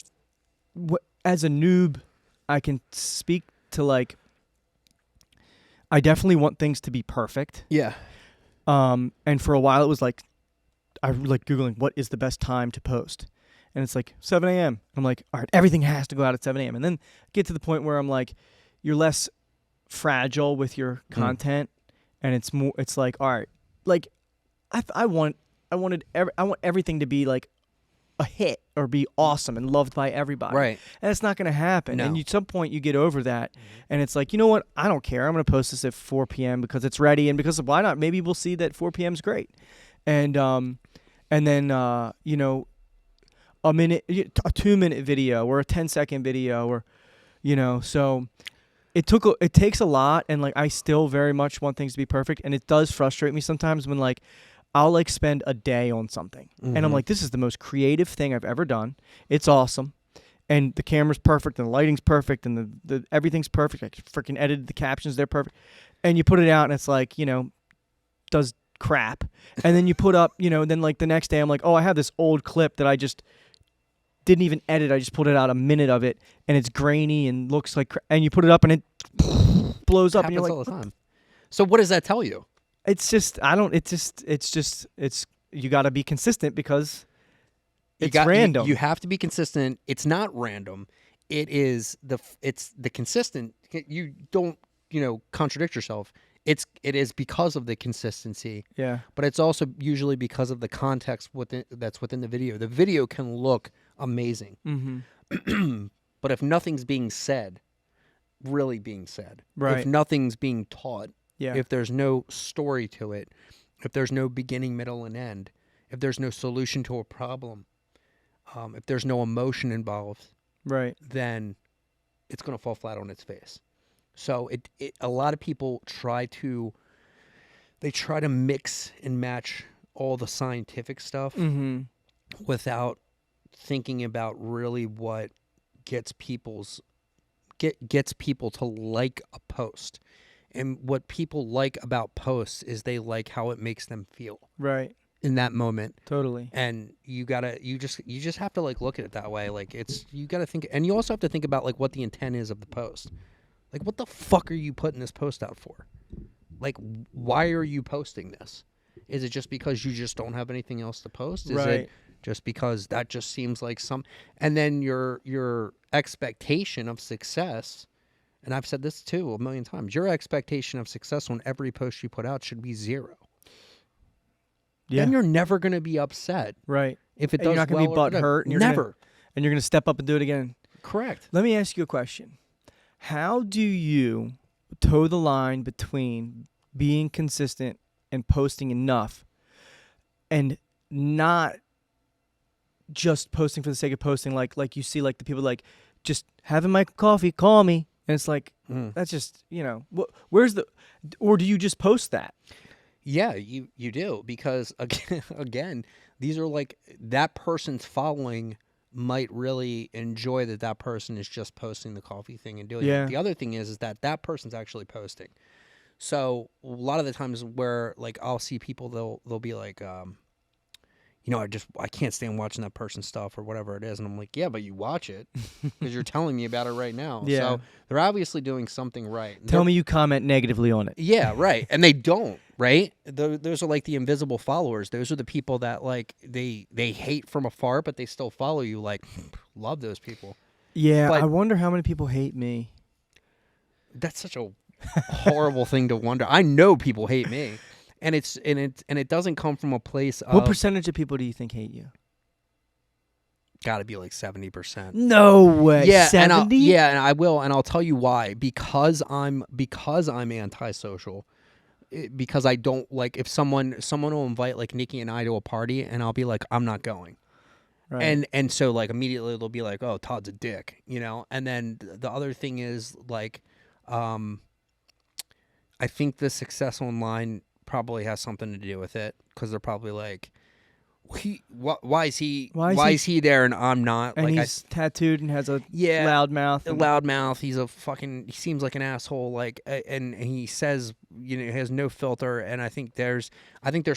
as a noob, I can speak to like, I definitely want things to be perfect. Yeah. And for a while it was like, I like Googling what is the best time to post. And it's like 7 a.m. I'm like, all right, everything has to go out at 7 a.m. And then get to the point where I'm like, you're less fragile with your content. And it's more, it's like, all right, like I want everything to be like a hit or be awesome and loved by everybody. Right. And it's not going to happen. No. And at some point you get over that and it's like, you know what? I don't care. I'm going to post this at 4 p.m. because it's ready and because of why not? Maybe we'll see that 4 p.m. is great. And then a 2-minute video or a 10-second video or, so it takes a lot. And like, I still very much want things to be perfect. And it does frustrate me sometimes when like, I'll like spend a day on something and I'm like, this is the most creative thing I've ever done. It's awesome. And the camera's perfect and the lighting's perfect and the everything's perfect. I freaking edited the captions. They're perfect. And you put it out and it's like, does crap. And then you put up, then like the next day I'm like, oh, I have this old clip that I just didn't even edit. I just put it out a minute of it and it's grainy and looks like and you put it up and it blows up and you're like, all the time. So what does that tell you? It's just you got to be consistent because it's random. You have to be consistent. It's not random. It's the consistent. You don't, contradict yourself. It is because of the consistency. Yeah. But it's also usually because of the context that's within the video. The video can look amazing. Mm-hmm. But if nothing's being said, really being said, right. if nothing's being taught, yeah. if there's no story to it, if there's no beginning, middle, and end, if there's no solution to a problem, if there's no emotion involved, right, then it's going to fall flat on its face. So a lot of people try to mix and match all the scientific stuff without thinking about really what gets people to like a post. And what people like about posts is they like how it makes them feel. Right. In that moment. Totally. And you just have to like look at it that way. Like you gotta think, and you also have to think about like what the intent is of the post. Like, what the fuck are you putting this post out for? Like, why are you posting this? Is it just because you just don't have anything else to post? Is it just because that just seems like and then your expectation of success, and I've said this too a million times, your expectation of success on every post you put out should be 0. Yeah. Then you're never going to be upset. Right. If it does you're not going to be butthurt. And never. And you're going to step up and do it again. Correct. Let me ask you a question. How do you toe the line between being consistent and posting enough and not just posting for the sake of posting, like you see like the people like just having my coffee, call me, and it's like that's just where's the, or do you just post that? Yeah, you do, because again these are like that person's following might really enjoy that person is just posting the coffee thing and doing it. The other thing is that person's actually posting. So a lot of the times where like I'll see people, they'll be like, I can't stand watching that person's stuff or whatever it is. And I'm like, yeah, but you watch it because you're telling me about it right now. Yeah. So they're obviously doing something right. Tell me you comment negatively on it. Yeah, right. And they don't, right? Those are like the invisible followers. Those are the people that like they hate from afar, but they still follow you. Like, love those people. Yeah, But I wonder how many people hate me. that's such a horrible thing to wonder. I know people hate me. And it doesn't come from a place of What percentage of people do you think hate you? got to be like 70%. No way. Yeah, 70? and I will, and I'll tell you why. Because I'm antisocial. Because I don't like if someone will invite like Nikki and I to a party, and I'll be like, I'm not going. Right. And so like immediately they'll be like, oh, Todd's a dick, And then the other thing is like, I think the success online probably has something to do with it because they're probably like, why is he there and I'm not? And like he's tattooed and has a yeah, loud mouth. a loud mouth. He seems like an asshole. Like, and he says, he has no filter. And I think there's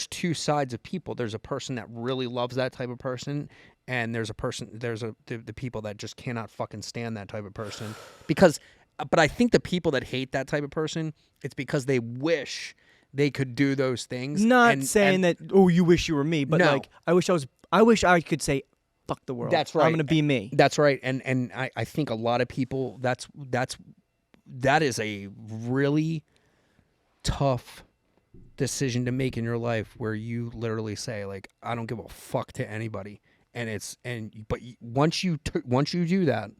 two sides of people. There's a person that really loves that type of person, and there's the people that just cannot fucking stand that type of person. But I think the people that hate that type of person, it's because they wish they could do those things. Not saying that, oh, you wish you were me, but No. like, I wish I could say, fuck the world. That's right. I'm going to be me. That's right. And I think a lot of people, that is a really tough decision to make in your life where you literally say, like, I don't give a fuck to anybody. But once you do that,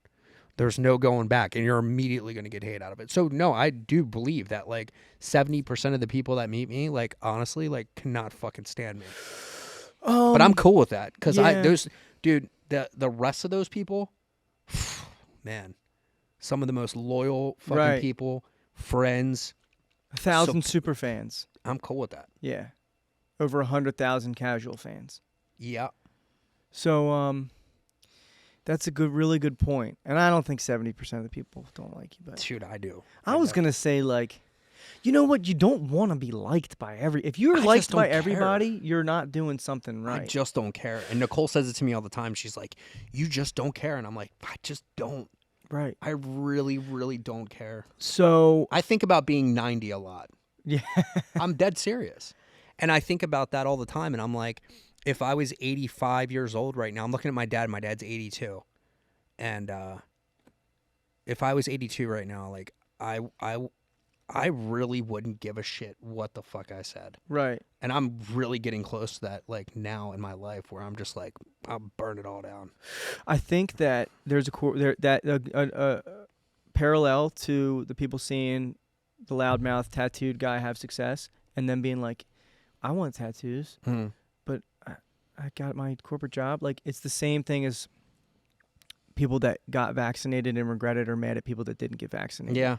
there's no going back, and you're immediately going to get hate out of it. So, no, I do believe that, like, 70% of the people that meet me, like, honestly, like, cannot fucking stand me. But I'm cool with that, because yeah. the rest of those people, man, some of the most loyal fucking Right. people, friends. 1,000 super fans. I'm cool with that. Yeah. Over 100,000 casual fans. Yeah. So, that's a really good point. And I don't think 70% of the people don't like you. But Shoot, I do. I was going to say, like, you know what? You don't want to be liked by if you're I just liked don't by care. everybody, you're not doing something right. I just don't care. And Nicole says it to me all the time. She's like, you just don't care. And I'm like, I just don't. Right. I really, really don't care. So, I think about being 90 a lot. yeah. I'm dead serious. And I think about that all the time. And I'm like, if I was 85 years old right now, I'm looking at my dad. My dad's 82. And if I was 82 right now, like, I really wouldn't give a shit what the fuck I said. Right. And I'm really getting close to that, like, now in my life where I'm just like, I'll burn it all down. I think that there's a parallel to the people seeing the loudmouth tattooed guy have success and then being like, I want tattoos, but I got my corporate job. Like, it's the same thing as people that got vaccinated and regretted or mad at people that didn't get vaccinated. Yeah.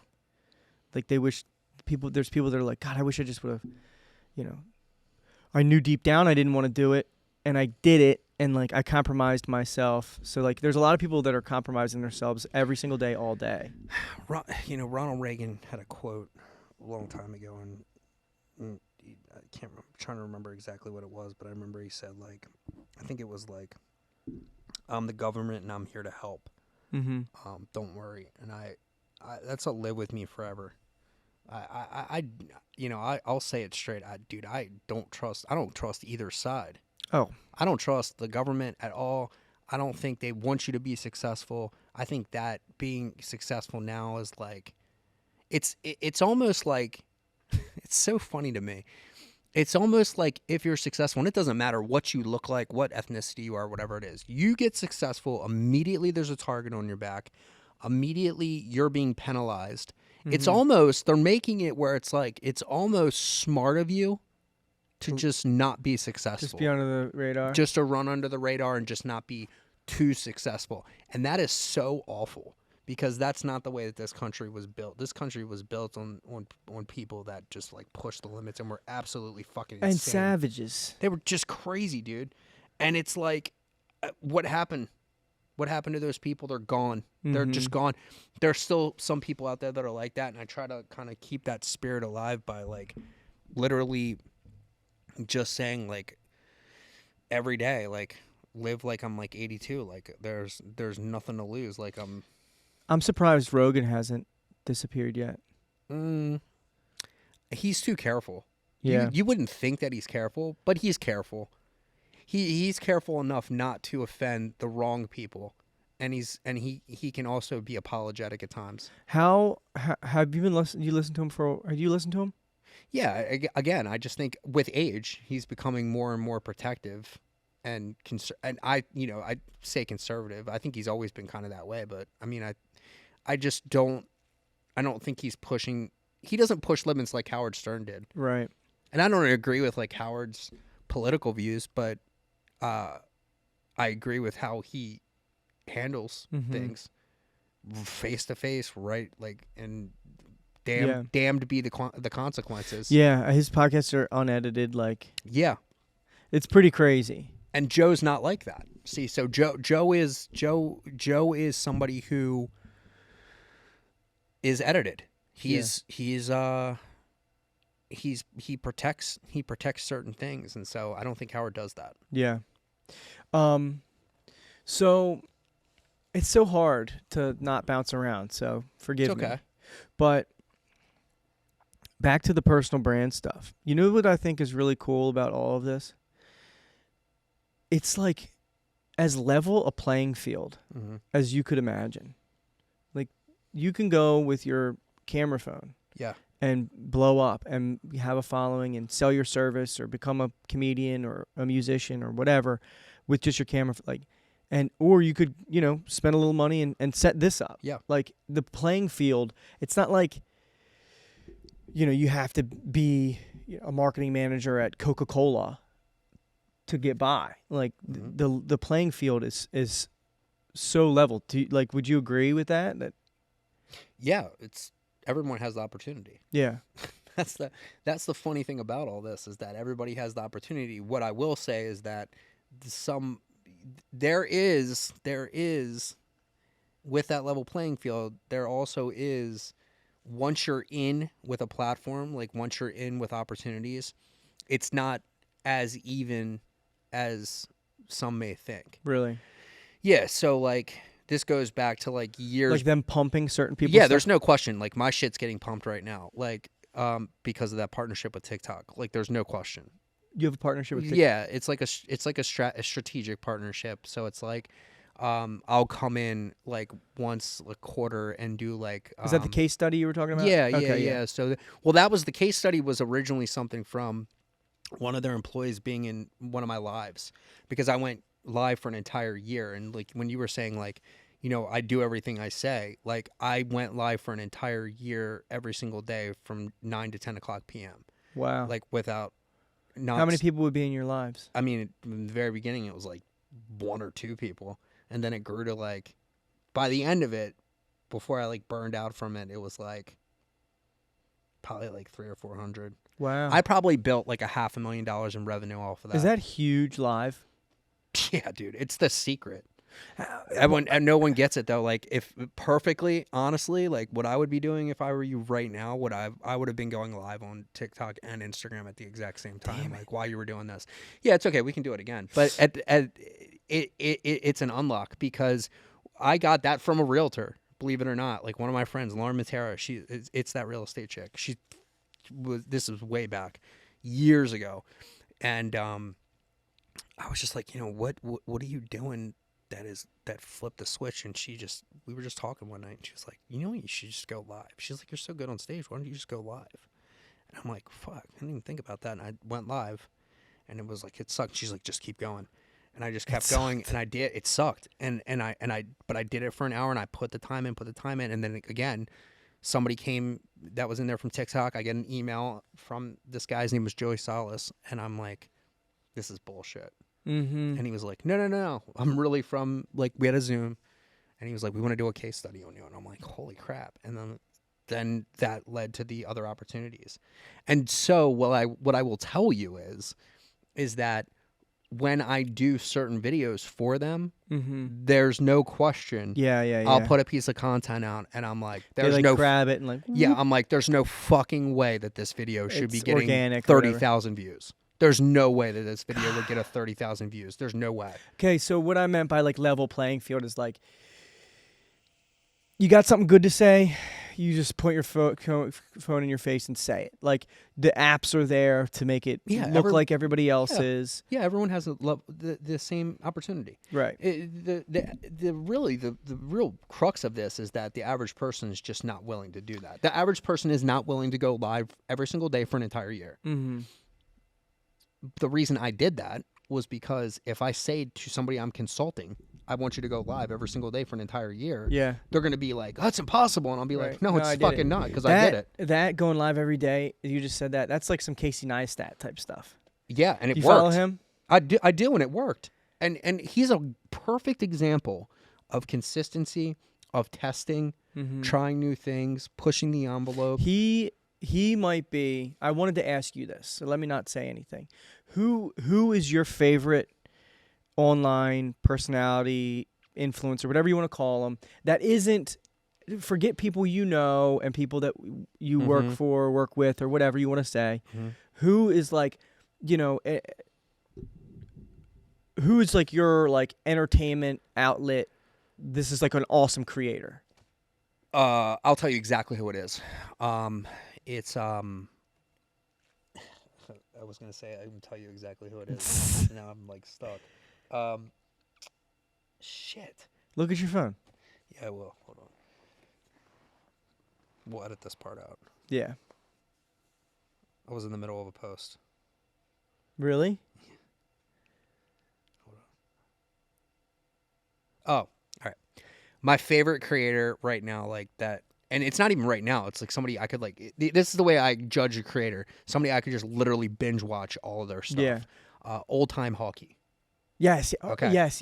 Like, there's people that are like, God, I wish I just would have, I knew deep down I didn't want to do it, and I did it, and, like, I compromised myself. So, like, there's a lot of people that are compromising themselves every single day, all day. Ronald Reagan had a quote a long time ago, and I can't remember, I'm trying to remember exactly what it was, but I remember he said, like, I think it was like, I'm the government and I'm here to help. Mm-hmm. Don't worry. And I that's a live with me forever. I'll say it straight. I don't trust either side. Oh. I don't trust the government at all. I don't think they want you to be successful. I think that being successful now is like, it's almost like, it's so funny to me. It's almost like if you're successful, and it doesn't matter what you look like, what ethnicity you are, whatever it is, you get successful, immediately there's a target on your back. Immediately you're being penalized. Mm-hmm. It's almost, they're making it where it's like, it's almost smart of you to just not be successful. Just be under the radar. Just to run under the radar and just not be too successful. And that is so awful. Because that's not the way that this country was built. This country was built on people that just, like, push the limits and were absolutely fucking insane. And savages. They were just crazy, dude. And it's like, what happened? What happened to those people? They're gone. Mm-hmm. They're just gone. There's still some people out there that are like that, and I try to kind of keep that spirit alive by, like, literally just saying, like, every day, like live like I'm like 82. Like there's nothing to lose. Like I'm surprised Rogan hasn't disappeared yet. mm, he's too careful. Yeah. You wouldn't think that he's careful, but he's careful. He's careful enough not to offend the wrong people, and he can also be apologetic at times. How have you been listening? You listened to him for? Have you listened to him? Yeah, again, I just think with age, he's becoming more and more protective and and I say conservative. I think he's always been kind of that way, but I mean, I just don't think he's pushing. He doesn't push limits like Howard Stern did. Right. And I don't agree with like Howard's political views, but I agree with how he handles things face to face, right? Like, and damned be the consequences. Yeah, his podcasts are unedited. Like, yeah, it's pretty crazy. And Joe's not like that. See, so Joe is somebody who is edited. He protects certain things, and so I don't think Howard does that. Yeah. So it's so hard to not bounce around, so forgive me. But back to the personal brand stuff. You know what I think is really cool about all of this? It's like as level a playing field as you could imagine. Like you can go with your camera phone. Yeah. And blow up and have a following and sell your service or become a comedian or a musician or whatever with just your camera, or you could, spend a little money and set this up. Yeah. Like the playing field, it's not like, you have to be a marketing manager at Coca-Cola to get by. Like the playing field is so level. Would you agree with that? Yeah, everyone has the opportunity. Yeah. That's the funny thing about all this is that everybody has the opportunity. What I will say is that there is with that level playing field, there also is, once you're in with a platform, like once you're in with opportunities, it's not as even as some may think. Really? Yeah, so like this goes back to like years, like them pumping certain people. Yeah, there's no question. Like my shit's getting pumped right now, like because of that partnership with TikTok. Like there's no question. You have a partnership with TikTok? Yeah, it's like a strategic partnership. So it's like I'll come in like once a quarter and do like is that the case study you were talking about? Yeah, yeah. So that was the case study. Was originally something from one of their employees being in one of my lives, because I went live for an entire year. And like when you were saying like, I do everything I say, like I went live for an entire year every single day from 9 to 10 o'clock p.m. Wow. Like without not. How many people would be in your lives? I mean, in the very beginning, it was like 1 or 2 people. And then it grew to like, by the end of it, before I like burned out from it, it was like probably like 300 or 400. Wow. I probably built like $500,000 in revenue off of that. Is that huge live? Yeah, dude, it's the secret. And no one gets it though. Like if perfectly, honestly, like what I would be doing if I were you right now, I would have been going live on TikTok and Instagram at the exact same time. Like while you were doing this. Yeah, it's okay. We can do it again. But it's an unlock, because I got that from a realtor. Believe it or not, like one of my friends, Lauren Matera, it's that real estate chick. This was way back, years ago, and I was just like, what are you doing? That flipped the switch. And we were just talking one night, and she was like, you should just go live. She's like, you're so good on stage, why don't you just go live? And I'm like, fuck, I didn't even think about that. And I went live, and it was like, it sucked. She's like, just keep going. And I just kept going, and I did. It sucked, but I did it for an hour, and I put the time in, and then again, somebody came that was in there from TikTok. I get an email from this guy's name was Joey Salas, and I'm like, this is bullshit. And he was like, no, I'm really from, like, we had a Zoom, and he was like, we want to do a case study on you. And I'm like, holy crap. And then that led to the other opportunities. And so what I will tell you is that when I do certain videos for them, there's no question. Yeah. I'll put a piece of content out, and I'm like, there's no grab it and like. Yeah, I'm like, there's no fucking way that this video should be getting organic, 30,000 views. There's no way that this video would get a 30,000 views. There's no way. Okay, so what I meant by like level playing field is like you got something good to say, you just point your phone in your face and say it. Like the apps are there to make it look like everybody else's. Yeah, everyone has the same opportunity. Right. The real crux of this is that the average person is just not willing to do that. The average person is not willing to go live every single day for an entire year. Mm-hmm. The reason I did that was because if I say to somebody I'm consulting, I want you to go live every single day for an entire year. Yeah. They're going to be like, that's impossible. And I'll be like, no, it's I fucking not because I did it. That going live every day, you just said that. That's like some Casey Neistat type stuff. Yeah, and it you worked. Follow him? I do, and it worked. And he's a perfect example of consistency, of testing, trying new things, pushing the envelope. He might be. I wanted to ask you this, so let me not say anything. Who is your favorite online personality, influencer, whatever you want to call them, that isn't, forget people you know and people that you work for, work with, or whatever you want to say. Who is like, you know, who is like your like entertainment outlet? This is like an awesome creator. I'll tell you exactly who it is. It's I was gonna say I can tell you exactly who it is. Now I'm like stuck. Shit. Look at your phone. Yeah, I will. Hold on. We'll edit this part out. Yeah. I was in the middle of a post. Really? Hold on. Oh, all right. My favorite creator right now, like that, and it's not even right now. It's like somebody I could like. This is the way I judge a creator. Somebody I could just literally binge watch all of their stuff. Yeah. Old time hockey. Yes. Okay. Yes.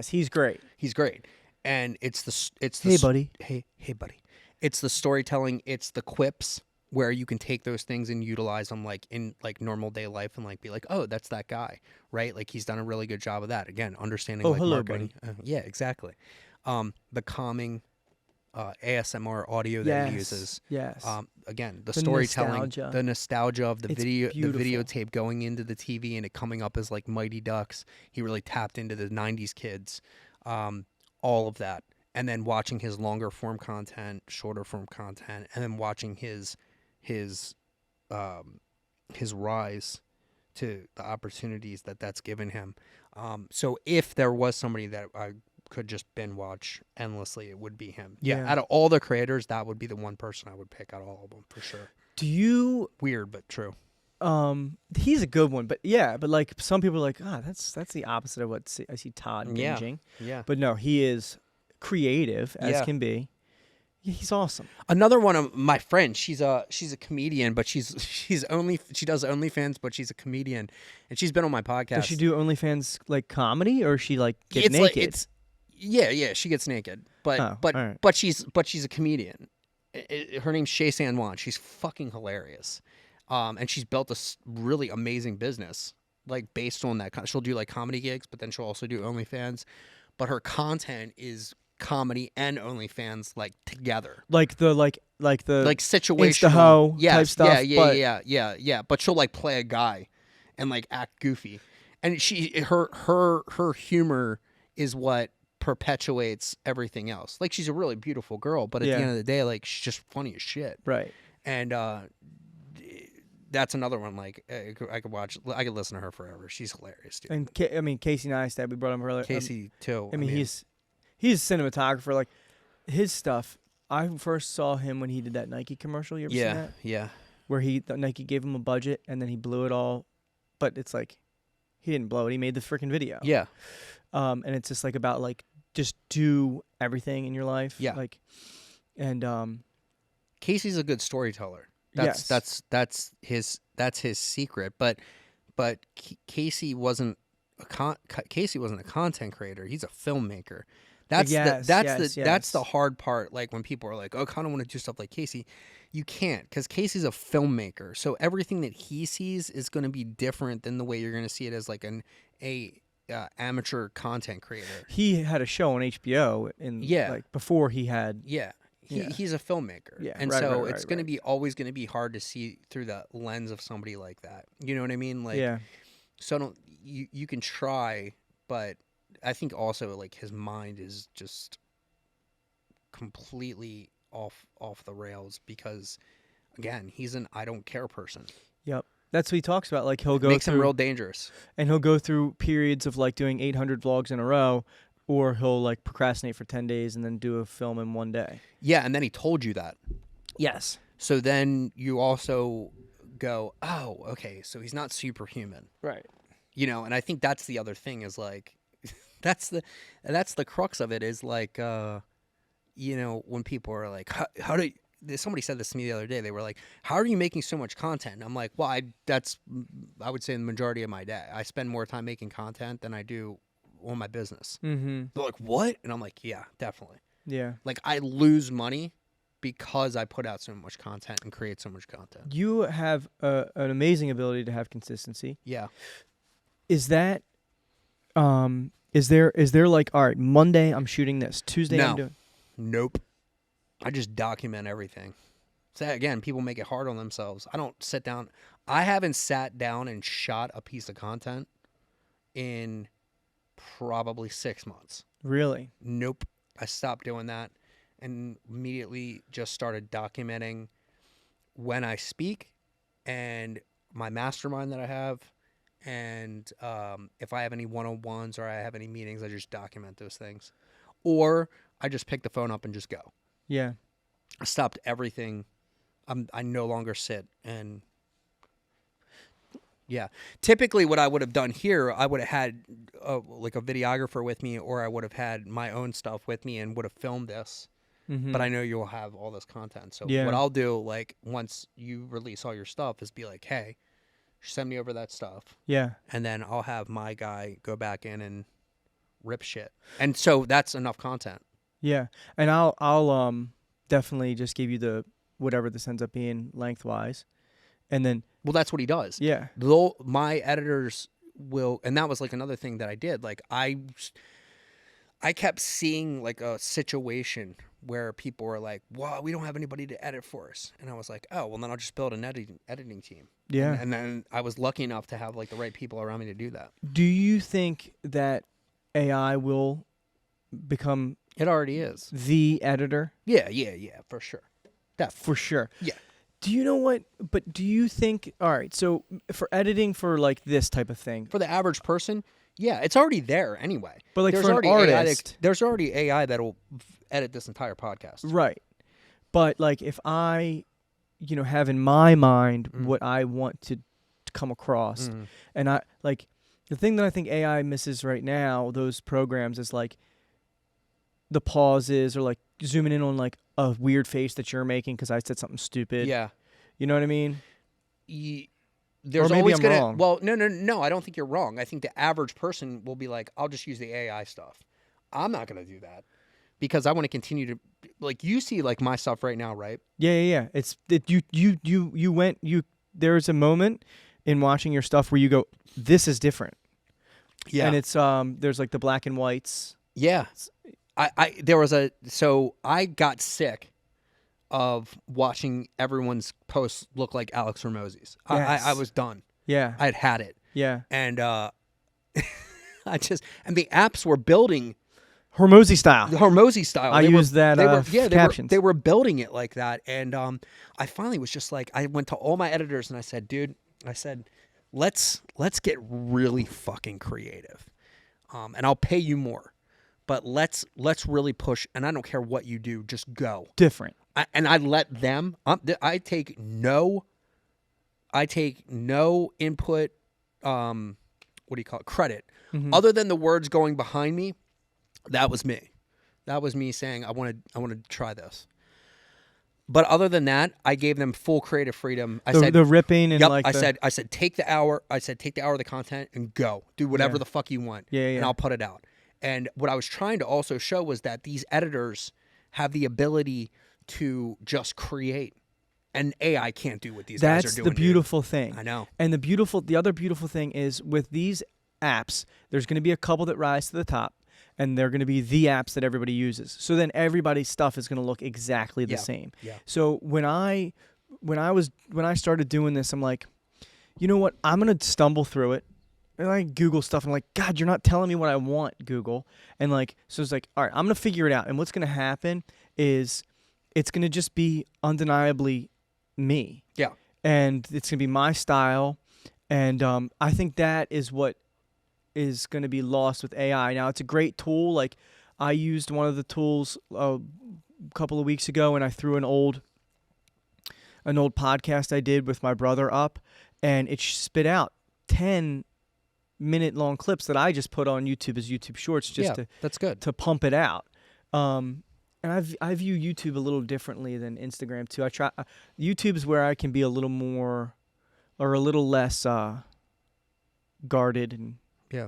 He's great. He's great, and it's the Hey, buddy. Hey, buddy. It's the storytelling. It's the quips where you can take those things and utilize them like in like normal day life and like be like, oh, that's that guy, right? Like he's done a really good job of that. Again, understanding like hello, marketing. Yeah, exactly. The calming ASMR audio that he uses. Yes. Again, the storytelling, the nostalgia of the It's the beautiful. videotape going into the TV and it coming up as like Mighty Ducks. He really tapped into the 90s kids. All of that. And then watching his longer form content, shorter form content, and then watching his rise to the opportunities that's given him. So if there was somebody that I could just binge watch endlessly, it would be him. Yeah, out of all the creators, that would be the one person I would pick out of all of them for sure. Do you? Weird, but true. He's a good one, but like some people are like, that's the opposite of what I see Todd binging. Yeah. But no, he is creative as can be. Yeah, he's awesome. Another one of my friends, she's a comedian, but she does OnlyFans, but she's a comedian, and she's been on my podcast. Does she do OnlyFans like comedy, or she like get naked? Yeah, she gets naked, but she's a comedian. Her name's Shay San Juan. She's fucking hilarious, and she's built a really amazing business like based on that. She'll do like comedy gigs, but then she'll also do OnlyFans. But her content is comedy and OnlyFans like together, like the situational Insta-ho type stuff. Yeah. But she'll like play a guy and like act goofy, and her humor is what perpetuates everything else. Like she's a really beautiful girl, but at the end of the day, like she's just funny as shit. Right. And that's another one. Like I could listen to her forever. She's hilarious, dude. And Casey Neistat, we brought him earlier. Casey too. I mean, he's a cinematographer. Like his stuff. I first saw him when he did that Nike commercial. You ever seen that? Yeah. Where Nike gave him a budget and then he blew it all, but it's like he didn't blow it. He made the freaking video. Yeah. And it's just like about like just do everything in your life. Yeah. Like, and Casey's a good storyteller. That's his secret. But Casey wasn't a content creator. He's a filmmaker. That's the hard part. Like when people are like, "Oh, I kind of want to do stuff like Casey," you can't because Casey's a filmmaker. So everything that he sees is going to be different than the way you're going to see it as like a amateur content creator. He had a show on HBO like before he had He's a filmmaker. Yeah, And right, so right, it's right, going to right. be always going to be hard to see through the lens of somebody like that. You know what I mean? Like, Yeah. so don't you can try, but I think also like his mind is just completely off the rails because again, he's an I don't care person. Yep. That's what he talks about. Like he'll It go makes him through real dangerous. and he'll go through periods of like doing 800 vlogs in a row, or he'll like procrastinate for 10 days and then do a film in one day. Yeah, and then he told you that. Yes. So then you also go, "Oh, okay, so he's not superhuman." Right. You know, and I think that's the other thing is like that's the crux of it is like you know, when people are like how do you, somebody said this to me the other day. They were like, "How are you making so much content?" And I'm like, "Well, I would say the majority of my day. I spend more time making content than I do on my business." Mm-hmm. They're like, "What?" And I'm like, "Yeah, definitely." Yeah. Like I lose money because I put out so much content and create so much content. You have an amazing ability to have consistency. Yeah. Is that is there like, all right, Monday I'm shooting this, Tuesday I'm No. doing Nope. I just document everything. So again, people make it hard on themselves. I don't sit down. I haven't sat down and shot a piece of content in probably 6 months. Really? Nope. I stopped doing that and immediately just started documenting when I speak and my mastermind that I have. And if I have any one-on-ones or I have any meetings, I just document those things. Or I just pick the phone up and just go. Yeah. I stopped everything. I no longer sit and yeah. Typically, what I would have done here, I would have had like a videographer with me, or I would have had my own stuff with me and would have filmed this. Mm-hmm. But I know you'll have all this content. So Yeah. what I'll do, like once you release all your stuff, is be like, hey, send me over that stuff, Yeah. and then I'll have my guy go back in and rip shit. And so that's enough content. Yeah. And I'll definitely just give you the whatever this ends up being lengthwise. And then Well, that's what he does. yeah. Though my editors will, and that was like another thing that I did. Like I kept seeing like a situation where people were like, "Wow, we don't have anybody to edit for us," and I was like, "Oh, well, then I'll just build an editing team." Yeah. And then I was lucky enough to have like the right people around me to do that. Do you think that AI will become It already is. the editor? Yeah, for sure. Definitely. For sure. Yeah. Do you know what? But do you think? All right. So for editing for like this type of thing, For the average person, yeah, it's already there anyway. but like There's for an already AI artist, there's already AI that'll edit this entire podcast. right? But like if I, have in my mind Mm. what I want to come across, Mm. and I like the thing that I think AI misses right now, those programs, is like the pauses or like zooming in on like a weird face that you're making because I said something stupid. Yeah. You know what I mean? There's maybe always I'm gonna. wrong. Well, no. I don't think you're wrong. I think the average person will be like, "I'll just use the AI stuff." I'm not gonna do that because I want to continue to, like, you see, like my stuff right now, right? Yeah. It's that there's a moment in watching your stuff where you go, this is different. Yeah. And it's there's like the black and whites. Yeah. I got sick of watching everyone's posts look like Alex Hormozzi's. Yes. I was done. Yeah. I'd had it. Yeah. And and the apps were building Hormozzi style. the Hormozzi style. I used that captions. They were building it like that. And I finally was just like, I went to all my editors and I said, dude, let's get really fucking creative. And I'll pay you more. But let's really push, and I don't care what you do, just go. Different. And I let them. I take no input. What do you call it? Credit, other than the words going behind me. That was me. That was me saying I want to try this. But other than that, I gave them full creative freedom. I said the ripping and yep, like I said take the hour. I said take the hour of the content and go do whatever the fuck you want. Yeah. And I'll put it out. And what I was trying to also show was that these editors have the ability to just create. And AI can't do what these guys are doing. That's the beautiful thing. I know. And the other beautiful thing is with these apps, there's going to be a couple that rise to the top, and they're going to be the apps that everybody uses. So then everybody's stuff is going to look exactly the same. Yeah. So when I started doing this, I'm like, you know what? I'm going to stumble through it. And I Google stuff and I'm like, God, you're not telling me what I want, Google. And like, so it's like, all right, I'm going to figure it out. And what's going to happen is it's going to just be undeniably me. Yeah. And it's going to be my style. And I think that is what is going to be lost with AI. Now, it's a great tool. Like, I used one of the tools a couple of weeks ago, and I threw an old podcast I did with my brother up, and it spit out 10-minute-long clips that I just put on YouTube as YouTube Shorts just that's good. to pump it out. And I view YouTube a little differently than Instagram too. YouTube is where I can be a little more or a little less guarded and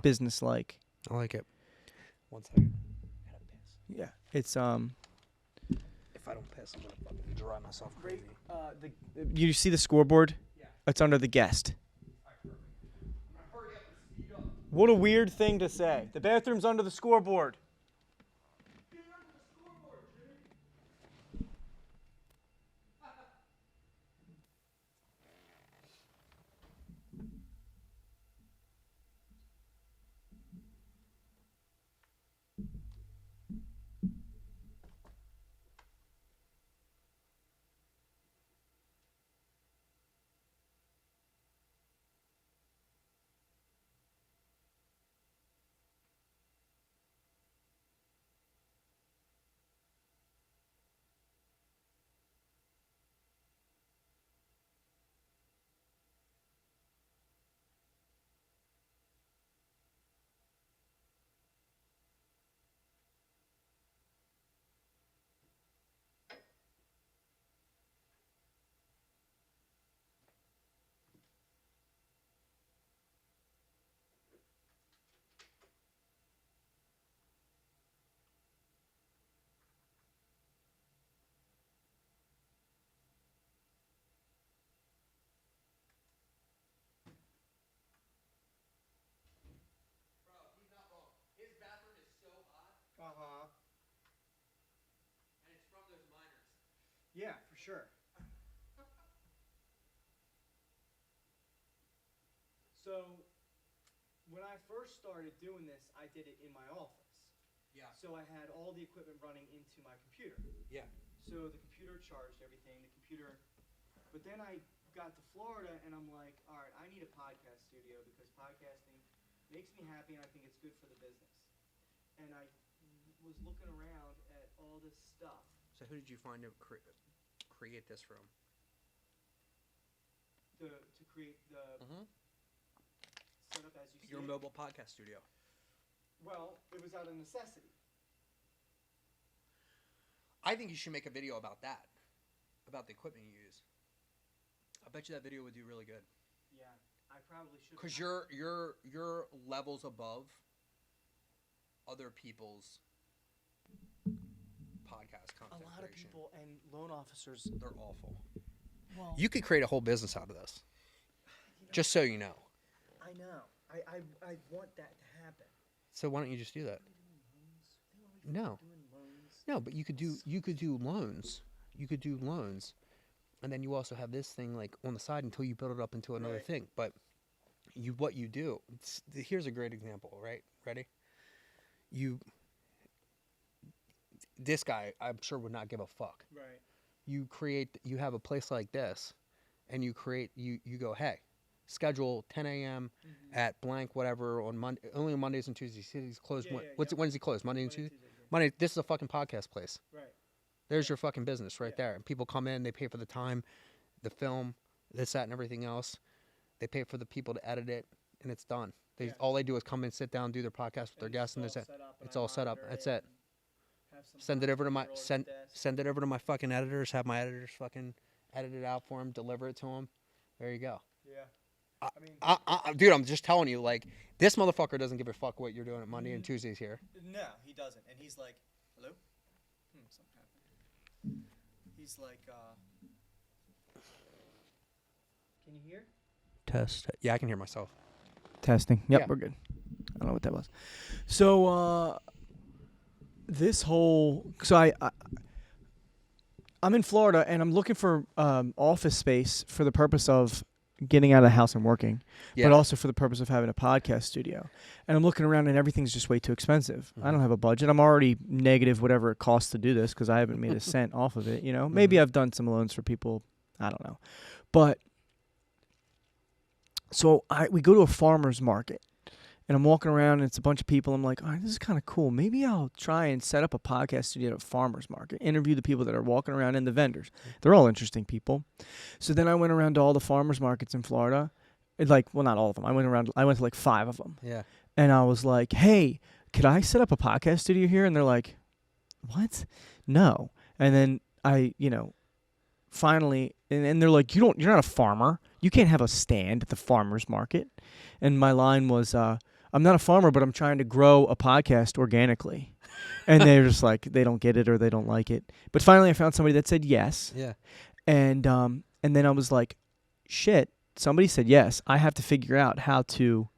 business-like. I like it. 1 second. I gotta piss. Yeah, it's If I don't piss, I'm gonna fucking drive myself crazy. You see the scoreboard? Yeah. It's under the guest. What a weird thing to say. The bathroom's under the scoreboard. Uh-huh. And it's from those miners. Yeah, for sure. So, when I first started doing this, I did it in my office. Yeah. So I had all the equipment running into my computer. Yeah. So the computer charged everything, but then I got to Florida and I'm like, all right, I need a podcast studio because podcasting makes me happy and I think it's good for the business. And I was looking around at all this stuff. So who did you find to create this from? To create the setup as you see Your it. mobile podcast studio. Well, it was out of necessity. I think you should make a video about that, about the equipment you use. I bet you that video would do really good. Yeah, I probably should. Because you're levels above other people's podcast content. A lot of people and loan officers, they're awful. Well, You could create a whole business out of this. Just so you know. I know. I want that to happen. So why don't you just do that? No. No, but you could do loans. You could do loans. And then you also have this thing like on the side until you build it up into another thing. But what you do, here's a great example, right? Ready? This guy, I'm sure, would not give a fuck. Right. You have a place like this, and you go, hey, schedule 10 a.m. at blank whatever on Monday, only on Mondays and Tuesdays. He's closed. When does he close? Monday and Tuesday? Monday. This is a fucking podcast place. Right. There's your fucking business right there. And people come in, they pay for the time, the film, this, that, and everything else. They pay for the people to edit it, and it's done. All they do is come and sit down, do their podcast with their guests, and it's all set up. That's it. Send it over to my fucking editors. Have my editors fucking edit it out for him. Deliver it to him. There you go. Yeah. Dude, I'm just telling you, like, this motherfucker doesn't give a fuck what you're doing at Monday and Tuesdays here. No, he doesn't. And he's like, hello? Something happened. He's like, can you hear? Test. Yeah, I can hear myself. Testing. Yep, Yeah. we're good. I don't know what that was. So, this whole I'm in Florida and I'm looking for office space for the purpose of getting out of the house and working, Yeah. but also for the purpose of having a podcast studio. And I'm looking around and everything's just way too expensive. I don't have a budget. I'm already negative whatever it costs to do this because I haven't made a cent off of it. You know, maybe I've done some loans for people. I don't know, but so we go to a farmer's market. And I'm walking around, and it's a bunch of people. I'm like, all right, this is kind of cool. Maybe I'll try and set up a podcast studio at a farmer's market, interview the people that are walking around and the vendors. They're all interesting people. So then I went around to all the farmer's markets in Florida. Well, not all of them. I went to like 5 of them. Yeah. And I was like, hey, could I set up a podcast studio here? And they're like, what? No. And then I, finally, and they're like, you're not a farmer. You can't have a stand at the farmer's market. And my line was, I'm not a farmer, but I'm trying to grow a podcast organically. And they're just like, they don't get it or they don't like it. But finally I found somebody that said yes. Yeah. And then I was like, shit, somebody said yes. I have to figure out how to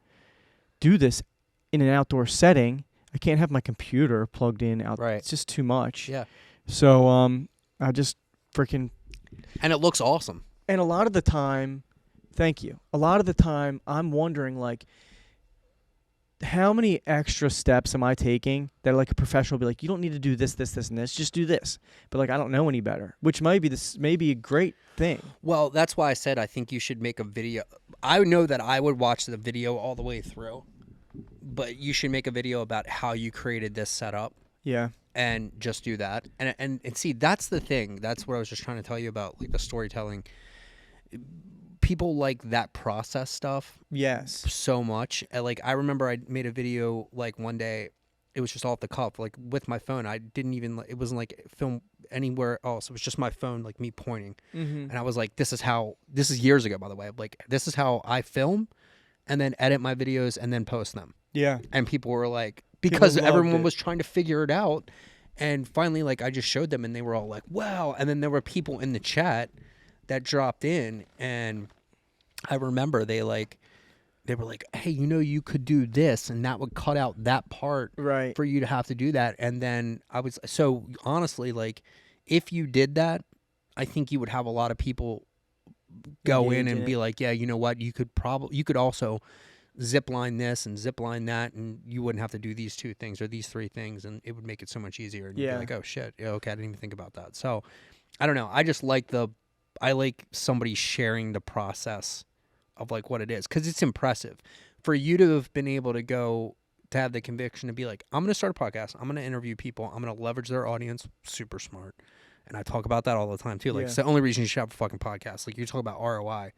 do this in an outdoor setting. I can't have my computer plugged in out. Right. It's just too much. Yeah. So I just freaking. And it looks awesome. And a lot of the time, thank you. A lot of the time I'm wondering like, how many extra steps am I taking that like a professional will be like, you don't need to do this, this, this, and this. Just do this. But like, I don't know any better, which might be a great thing. Well, that's why I said I think you should make a video. I know that I would watch the video all the way through, but you should make a video about how you created this setup. Yeah. And just do that. And see, that's the thing. That's what I was just trying to tell you about, like the storytelling. People like that process stuff. Yes. So much. Like I remember I made a video like one day. It was just off the cuff, like with my phone. I didn't even. It wasn't like film anywhere else. It was just my phone, like me pointing. And I was like, "This is how." This is years ago, by the way. Like this is how I film, and then edit my videos and then post them. Yeah. And people were like, because everyone it. was trying to figure it out. And finally, like I just showed them, and they were all like, "Wow!" And then there were people in the chat that dropped in, and I remember they were like, "Hey, you could do this, and that would cut out that part, right, for you to have to do that." And then so honestly, like, if you did that, I think you would have a lot of people go in and be like, "Yeah, you know what? You could also zip line this and zip line that, and you wouldn't have to do these 2 things or these 3 things, and it would make it so much easier." And you'd be like, "Oh shit, yeah, okay, I didn't even think about that." So, I don't know. I just like I like somebody sharing the process of like what it is, because it's impressive for you to have been able to have the conviction to be like, I'm going to start a podcast. I'm going to interview people. I'm going to leverage their audience. Super smart. And I talk about that all the time too. Like it's the only reason you should have a fucking podcast. Like you talk about ROI.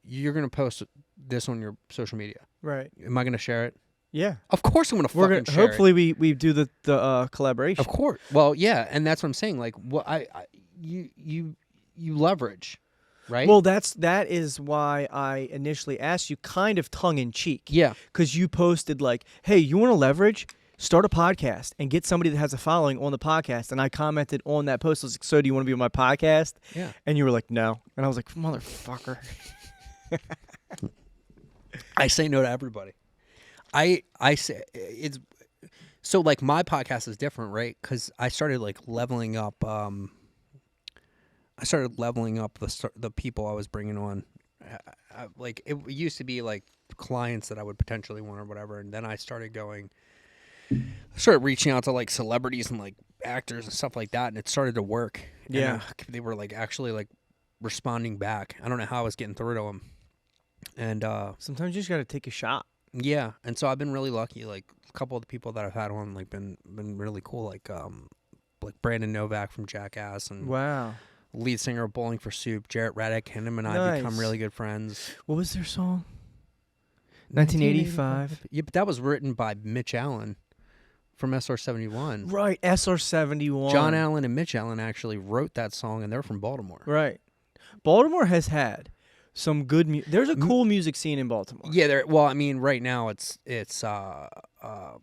You're going to post this on your social media. Right. Am I going to share it? Yeah. Of course I'm going to fucking share hopefully we do the collaboration. Of course. Well, yeah, and that's what I'm saying. Like what you leverage, right? Well, that is why I initially asked you, kind of tongue in cheek. Yeah. Because you posted like, "Hey, you want to leverage? Start a podcast and get somebody that has a following on the podcast." And I commented on that post. I was like, "So do you want to be on my podcast?" Yeah. And you were like, "No." And I was like, "Motherfucker." I say no to everybody. I say it's so like my podcast is different, right? Because I started like leveling up. I started leveling up the people I was bringing on. Like it used to be like clients that I would potentially want or whatever, and then I started reaching out to like celebrities and like actors and stuff like that, and it started to work. Yeah, and, they were like actually like responding back. I don't know how I was getting through to them, and sometimes you just got to take a shot. Yeah, and so I've been really lucky. Like a couple of the people that I've had on, like been really cool. Like Brandon Novak from Jackass, and wow. Lead singer of Bowling for Soup, Jarrett Reddick, and him and I become really good friends. What was their song? 1985. Yeah, but that was written by Mitch Allen from SR-71. Right, SR-71. John Allen and Mitch Allen actually wrote that song, and they're from Baltimore. Right. Baltimore has had some good there's a cool music scene in Baltimore. Yeah, well, I mean, right now it's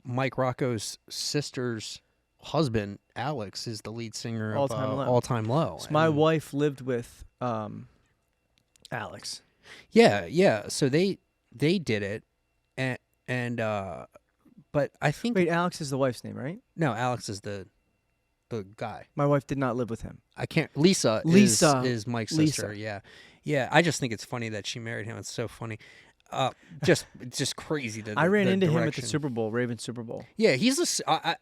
Mike Rocco's sister's husband, Alex, is the lead singer of All Time Low. So my wife lived with Alex. Yeah. So they did it, and But I think Wait, Alex is the wife's name, right? no, Alex is the guy. My wife did not live with him. I can't. Lisa Lisa. is Mike's Lisa. sister. Yeah, yeah. I just think it's funny that she married him. It's so funny. It's just crazy. I ran into him at the direction. Super Bowl, Ravens Super Bowl. Yeah,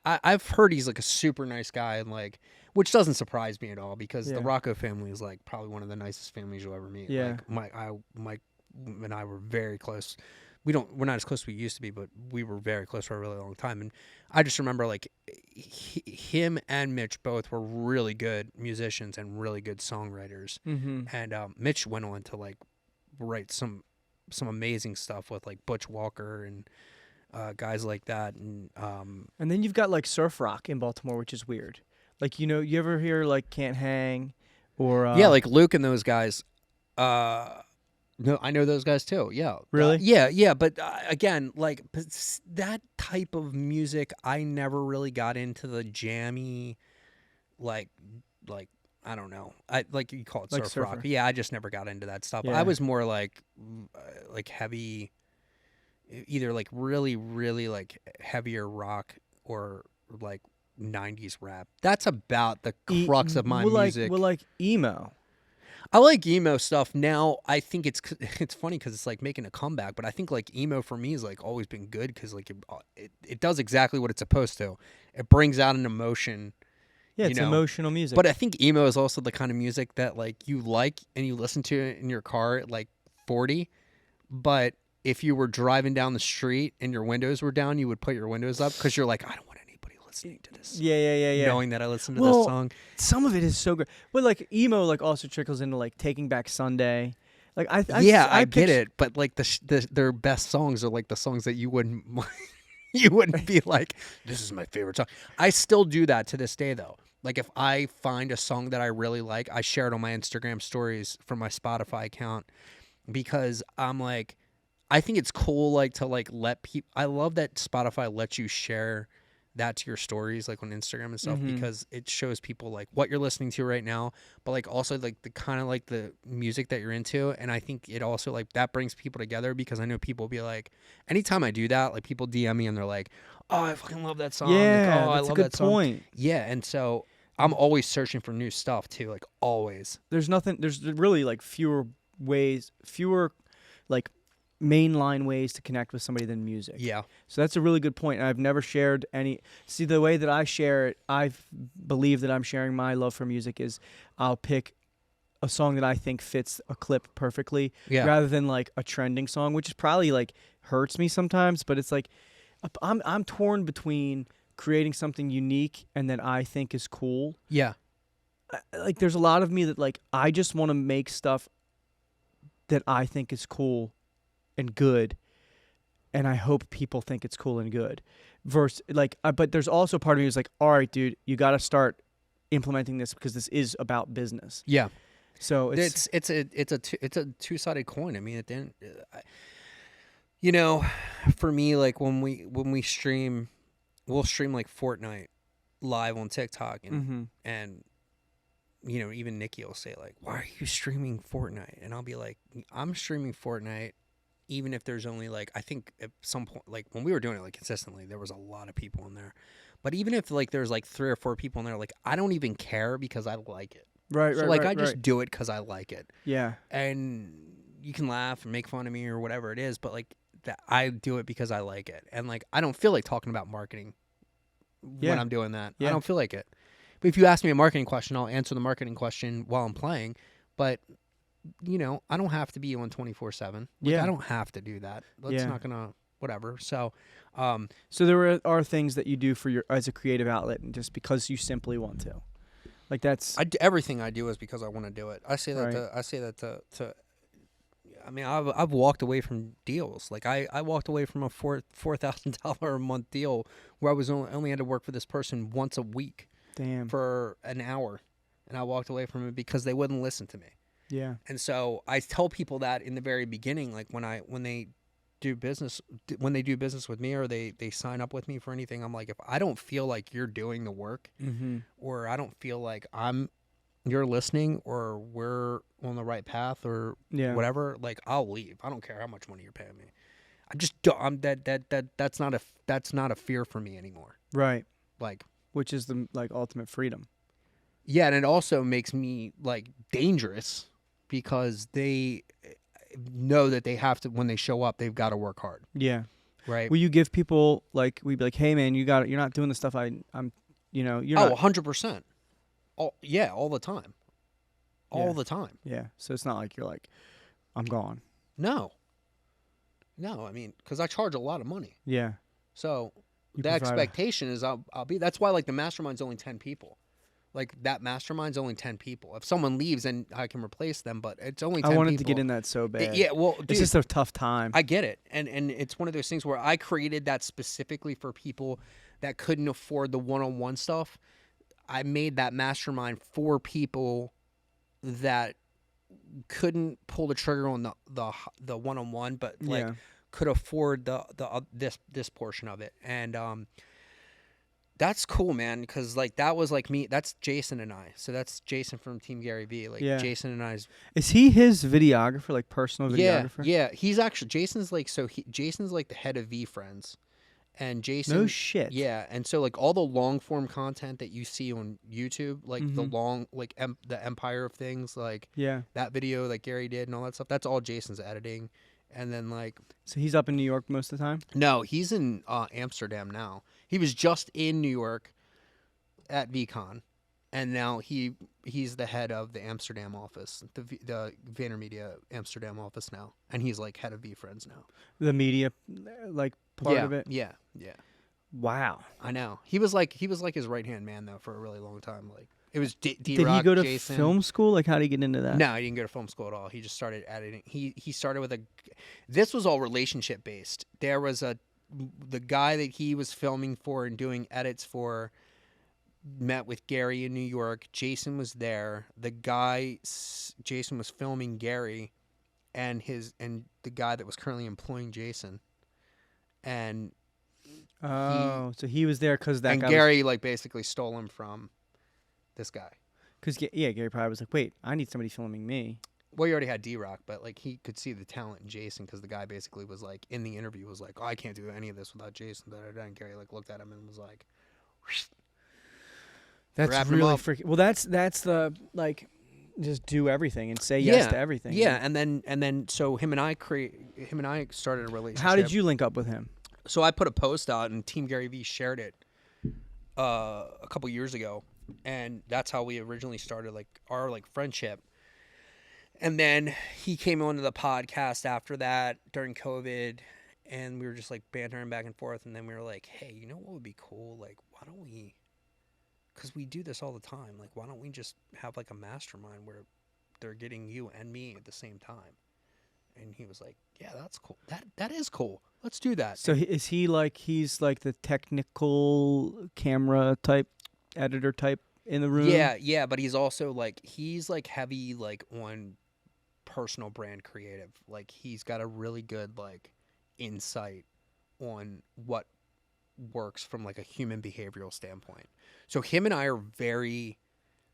I've heard he's like a super nice guy, and like, which doesn't surprise me at all because the Yeah. Rocco family is like probably one of the nicest families you'll ever meet. Yeah. Like Mike and I were very close. We're not as close as we used to be, but we were very close for a really long time. And I just remember like him and Mitch both were really good musicians and really good songwriters. Mm-hmm. And Mitch went on to like write some amazing stuff with like Butch Walker and guys like that. And then you've got like surf rock in Baltimore, which is weird. Like, you know, you ever hear like Can't Hang or yeah, like Luke and those guys. No, I know those guys too. Yeah. Really? Yeah. But again, like that type of music, I never really got into the jammy, like I don't know. I like you call it Like surf rock. surfer. Yeah, I just never got into that stuff. Yeah. I was more like heavy, either like really like heavier rock or like 90s rap. That's about the crux of my music. Like emo. I like emo stuff now. I think it's funny because it's like making a comeback, but I think like emo for me has like always been good because like it does exactly what it's supposed to. It brings out an emotion. Yeah, it's emotional music. But I think emo is also the kind of music that like you like and you listen to it in your car at like 40, but if you were driving down the street and your windows were down, you would put your windows up because you're like, I don't want anybody listening to this. Yeah. Knowing that I listen to this song. Some of it is so good. But like emo like also trickles into like Taking Back Sunday. Like I get it, but like their best songs are like the songs that you wouldn't be like, this is my favorite song. I still do that to this day though. Like if I find a song that I really like, I share it on my Instagram stories from my Spotify account because I'm like, I think it's cool like to like let people. I love that Spotify lets you share that to your stories like on Instagram and stuff because it shows people like what you're listening to right now, but like also like the kind of like the music that you're into. And I think it also like that brings people together because I know people be like, anytime I do that, like people DM me and they're like, oh, I fucking love that song. Yeah, like, oh, that's I love a good that song. point. Yeah, and so I'm always searching for new stuff too, like always. There's really like fewer like mainline ways to connect with somebody than music. Yeah. So that's a really good point. I've never shared any. See, the way that I share it, I believe that I'm sharing my love for music is I'll pick a song that I think fits a clip perfectly rather than like a trending song, which is probably like hurts me sometimes, but it's like I'm torn between creating something unique and that I think is cool. Yeah. Like there's a lot of me that like I just want to make stuff that I think is cool and good, and I hope people think it's cool and good. Versus like, but there's also part of me who's like, all right, dude, you got to start implementing this because this is about business. Yeah. So it's a two-sided coin. I mean, at the end, you know, for me, like when we stream, we'll stream like Fortnite live on TikTok, and you know, even Nikki will say like, "Why are you streaming Fortnite?" And I'll be like, "I'm streaming Fortnite." Even if there's only like, I think at some point, like when we were doing it like consistently, there was a lot of people in there. But even if like there's like 3 or 4 people in there, like I don't even care because I like it. Right. So like I just do it because I like it. Yeah. And you can laugh and make fun of me or whatever it is, but like that I do it because I like it. And like I don't feel like talking about marketing when I'm doing that. Yeah. I don't feel like it. But if you ask me a marketing question, I'll answer the marketing question while I'm playing. But you know, I don't have to be on 24/7. I don't have to do that. That's not gonna whatever. So, so there are things that you do for your as a creative outlet, and just because you simply want to, like that's. Everything I do is because I want to do it. I say that to. I mean, I've walked away from deals. Like I walked away from a $4,000 a month deal where I was only had to work for this person once a week. Damn. For an hour, and I walked away from it because they wouldn't listen to me. Yeah. And so I tell people that in the very beginning, like when they do business with me or they sign up with me for anything, I'm like, if I don't feel like you're doing the work or I don't feel like you're listening or we're on the right path or whatever, like I'll leave. I don't care how much money you're paying me. I'm just I'm that's not a fear for me anymore. Right. Like, Which is the like ultimate freedom. yeah, and it also makes me like dangerous because they know that they have to, when they show up, they've got to work hard, Yeah. right? Will you give people like we'd be like, hey man, you're not doing the stuff I'm you're Oh, not 100%. Yeah, all the time. Yeah. All the time. Yeah. So it's not like you're like, I'm gone. No. No, I mean, because I charge a lot of money. Yeah. So You the provide expectation is I'll be, that's why like the mastermind's only 10 people. Like that mastermind's only 10 people. If someone leaves, then I can replace them, but it's only 10 I wanted people. to get in that so bad. Yeah, well, dude, it's just a tough time. I get it. And it's one of those things where I created that specifically for people that couldn't afford the one-on-one stuff. I made that mastermind for people that couldn't pull the trigger on the one-on-one, but like could afford this portion of it. And that's cool, man, because like that was like me. That's Jason and I. So that's Jason from Team Gary Vee. Like Jason and I's. Is he his videographer, like personal videographer? Yeah. He's actually Jason's like Jason's like the head of V Friends, and Jason. No shit. Yeah, and so like all the long form content that you see on YouTube, like the long like the Empire of Things, like that video that Gary did and all that stuff. That's all Jason's editing, and then like. So he's up in New York most of the time. No, he's in Amsterdam now. He was just in New York at VCon, and now he's the head of the Amsterdam office, the VaynerMedia Amsterdam office now, and he's like head of VFriends now. The media, like part of it. Yeah. Wow. I know. He was like his right hand man though for a really long time. Like it was Did he go to Jason. film school? Like how did he get into that? No, he didn't go to film school at all. He just started editing. He started with this was all relationship based. There was the guy that he was filming for and doing edits for met with Gary in New York. Jason was there. Jason was filming Gary and the guy that was currently employing Jason. And so he was there because that and guy Gary like basically stole him from this guy. Because Gary probably was like, wait, I need somebody filming me. Well, he already had D-Rock, but like he could see the talent in Jason because the guy basically was like in the interview was like, oh, I can't do any of this without Jason. And Gary like looked at him and was like, that's really freaking. Well, that's the like, just do everything and say yes to everything. Yeah, and then so him and I started a relationship. How did you link up with him? So I put a post out and Team Gary Vee shared it a couple years ago, and that's how we originally started like our like friendship. And then he came onto the podcast after that during COVID, and we were just like bantering back and forth. And then we were like, hey, you know what would be cool? Like, why don't we, because we do this all the time, like, why don't we just have like a mastermind where they're getting you and me at the same time? And he was like, yeah, that's cool. That is cool. Let's do that. So is he like, he's like the technical camera type, editor type in the room? Yeah, but he's also like, he's like heavy like on personal brand creative. Like he's got a really good like insight on what works from like a human behavioral standpoint. So him and I are very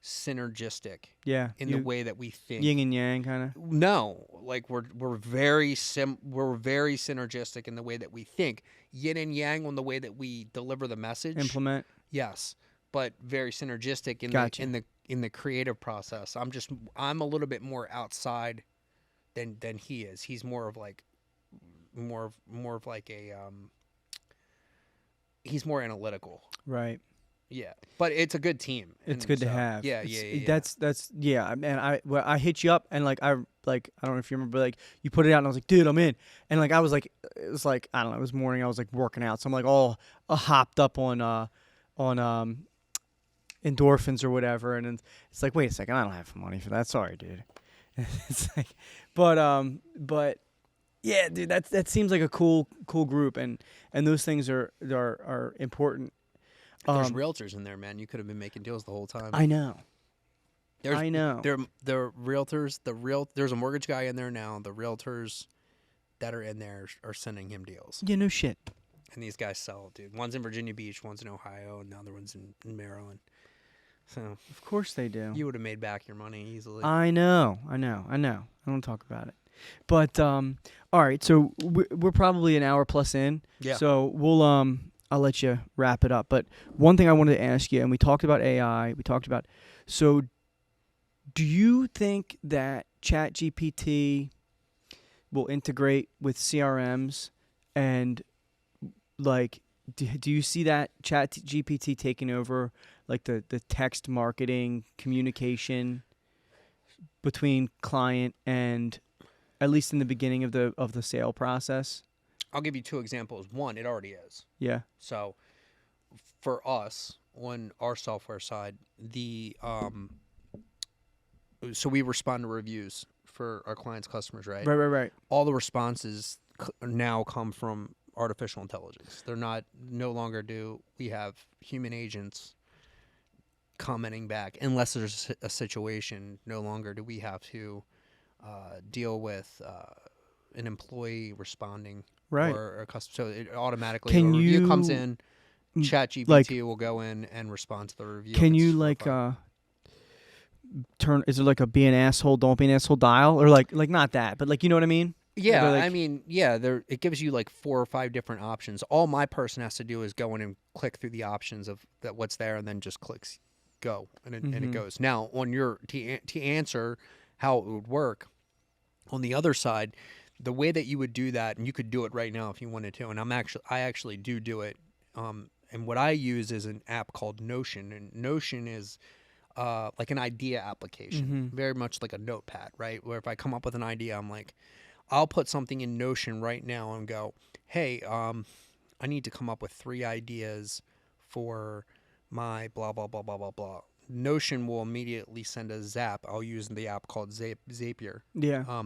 synergistic in the way that we think. Yin and yang kind of. No, like we're very synergistic in the way that we think. Yin and yang on the way that we deliver the message. Implement. Yes, but very synergistic in the creative process. I'm a little bit more outside than he is. He's more of like a he's more analytical. Right. Yeah, but it's a good team. It's good to have. Yeah. That's man. I hit you up and like I don't know if you remember, like you put it out and I was like, dude, I'm in. And like I was like, it was like I don't know, it was morning. I was like working out, so I'm like all hopped up on endorphins or whatever. And then it's like, wait a second, I don't have money for that. Sorry, dude. It's like, but yeah, dude, that seems like a cool group, and those things are important. There's realtors in there, man. You could have been making deals the whole time. I know. I know. They're realtors. There's a mortgage guy in there now. The realtors that are in there are sending him deals. Yeah, no shit. And these guys sell, dude. One's in Virginia Beach, one's in Ohio, and the other one's in Maryland. So of course they do. You would have made back your money easily. I know. I don't talk about it. But all All right, so we're probably an hour plus in. Yeah. So we'll I'll let you wrap it up. But one thing I wanted to ask you, and we talked about AI. We talked about. So, do you think that ChatGPT will integrate with CRMs, and like, do you see that ChatGPT taking over like the text marketing communication between client and, at least in the beginning of the sale process? I'll give you two examples. One, it already is. Yeah. So for us on our software side, so we respond to reviews for our clients' customers, right? Right. All the responses now come from artificial intelligence. They're no longer do we have human agents commenting back, unless there's a situation. No longer do we have to deal with an employee responding, Right. or a customer. So it automatically, Can a review comes you in, ChatGPT like will go in and respond to the review. can if you it's like refined. turn, is it like a be an asshole, don't be an asshole dial, or like not that, but like, you know what I mean? Yeah, They're like, I mean, yeah, it gives you like 4 or 5 different options. All my person has to do is go in and click through the options of that what's there, and then just clicks go, and it goes. Now, on your to answer how it would work on the other side, the way that you would do that, and you could do it right now if you wanted to, and I actually do it. And what I use is an app called Notion, and Notion is like an idea application, very much like a notepad, right? Where if I come up with an idea, I'm like, I'll put something in Notion right now and go, hey, I need to come up with 3 ideas for my blah, blah, blah, blah, blah, blah. Notion will immediately send a zap. I'll use the app called Zapier. yeah.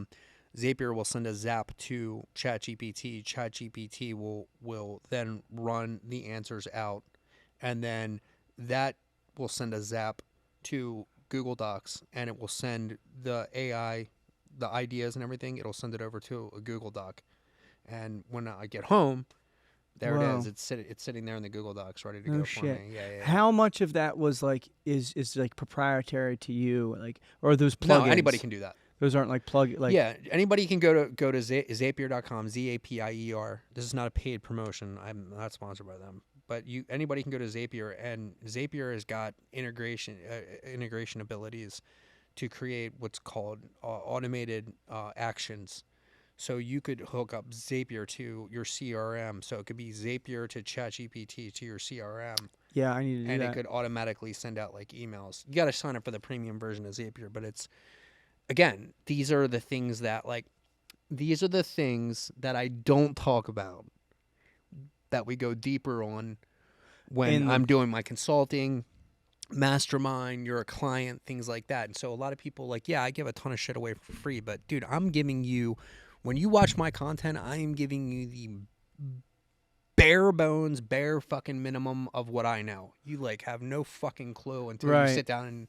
Zapier will send a zap to ChatGPT. ChatGPT will then run the answers out, and then that will send a zap to Google Docs, and it will send the AI, the ideas and everything. It'll send it over to a Google Doc, and when I get home, there it Whoa. is. It's sitting there in the Google Docs, ready to No go shit. for me. Yeah. How much of that was like is like proprietary to you, like, or are those plugins? No, anybody can do that. Those aren't like Yeah, anybody can go to Zapier.com, Zapier. This is not a paid promotion. I'm not sponsored by them, but anybody can go to Zapier, and Zapier has got integration abilities to create what's called automated actions. So you could hook up Zapier to your CRM. So it could be Zapier to ChatGPT to your CRM. Yeah, I need to do and that. it could automatically send out like emails. You got to sign up for the premium version of Zapier, but it's, again, these are the things that I don't talk about, that we go deeper on when I'm doing my consulting, mastermind, you're a client, things like that. And so a lot of people like, yeah, I give a ton of shit away for free, but dude, I'm giving you, when you watch my content, I am giving you the bare bones, bare fucking minimum of what I know. You like have no fucking clue until you sit down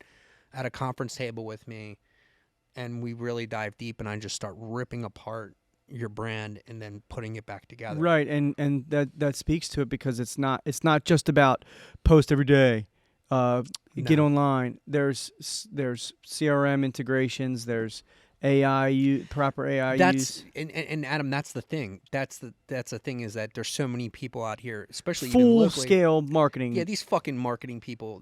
at a conference table with me, and we really dive deep, and I just start ripping apart your brand and then putting it back together. Right, and that speaks to it, because it's not just about post every day, get online. There's CRM integrations. There's AI, proper AI use. And Adam, that's the thing. That's the thing, is that there's so many people out here, especially full even scale marketing. Yeah, these fucking marketing people.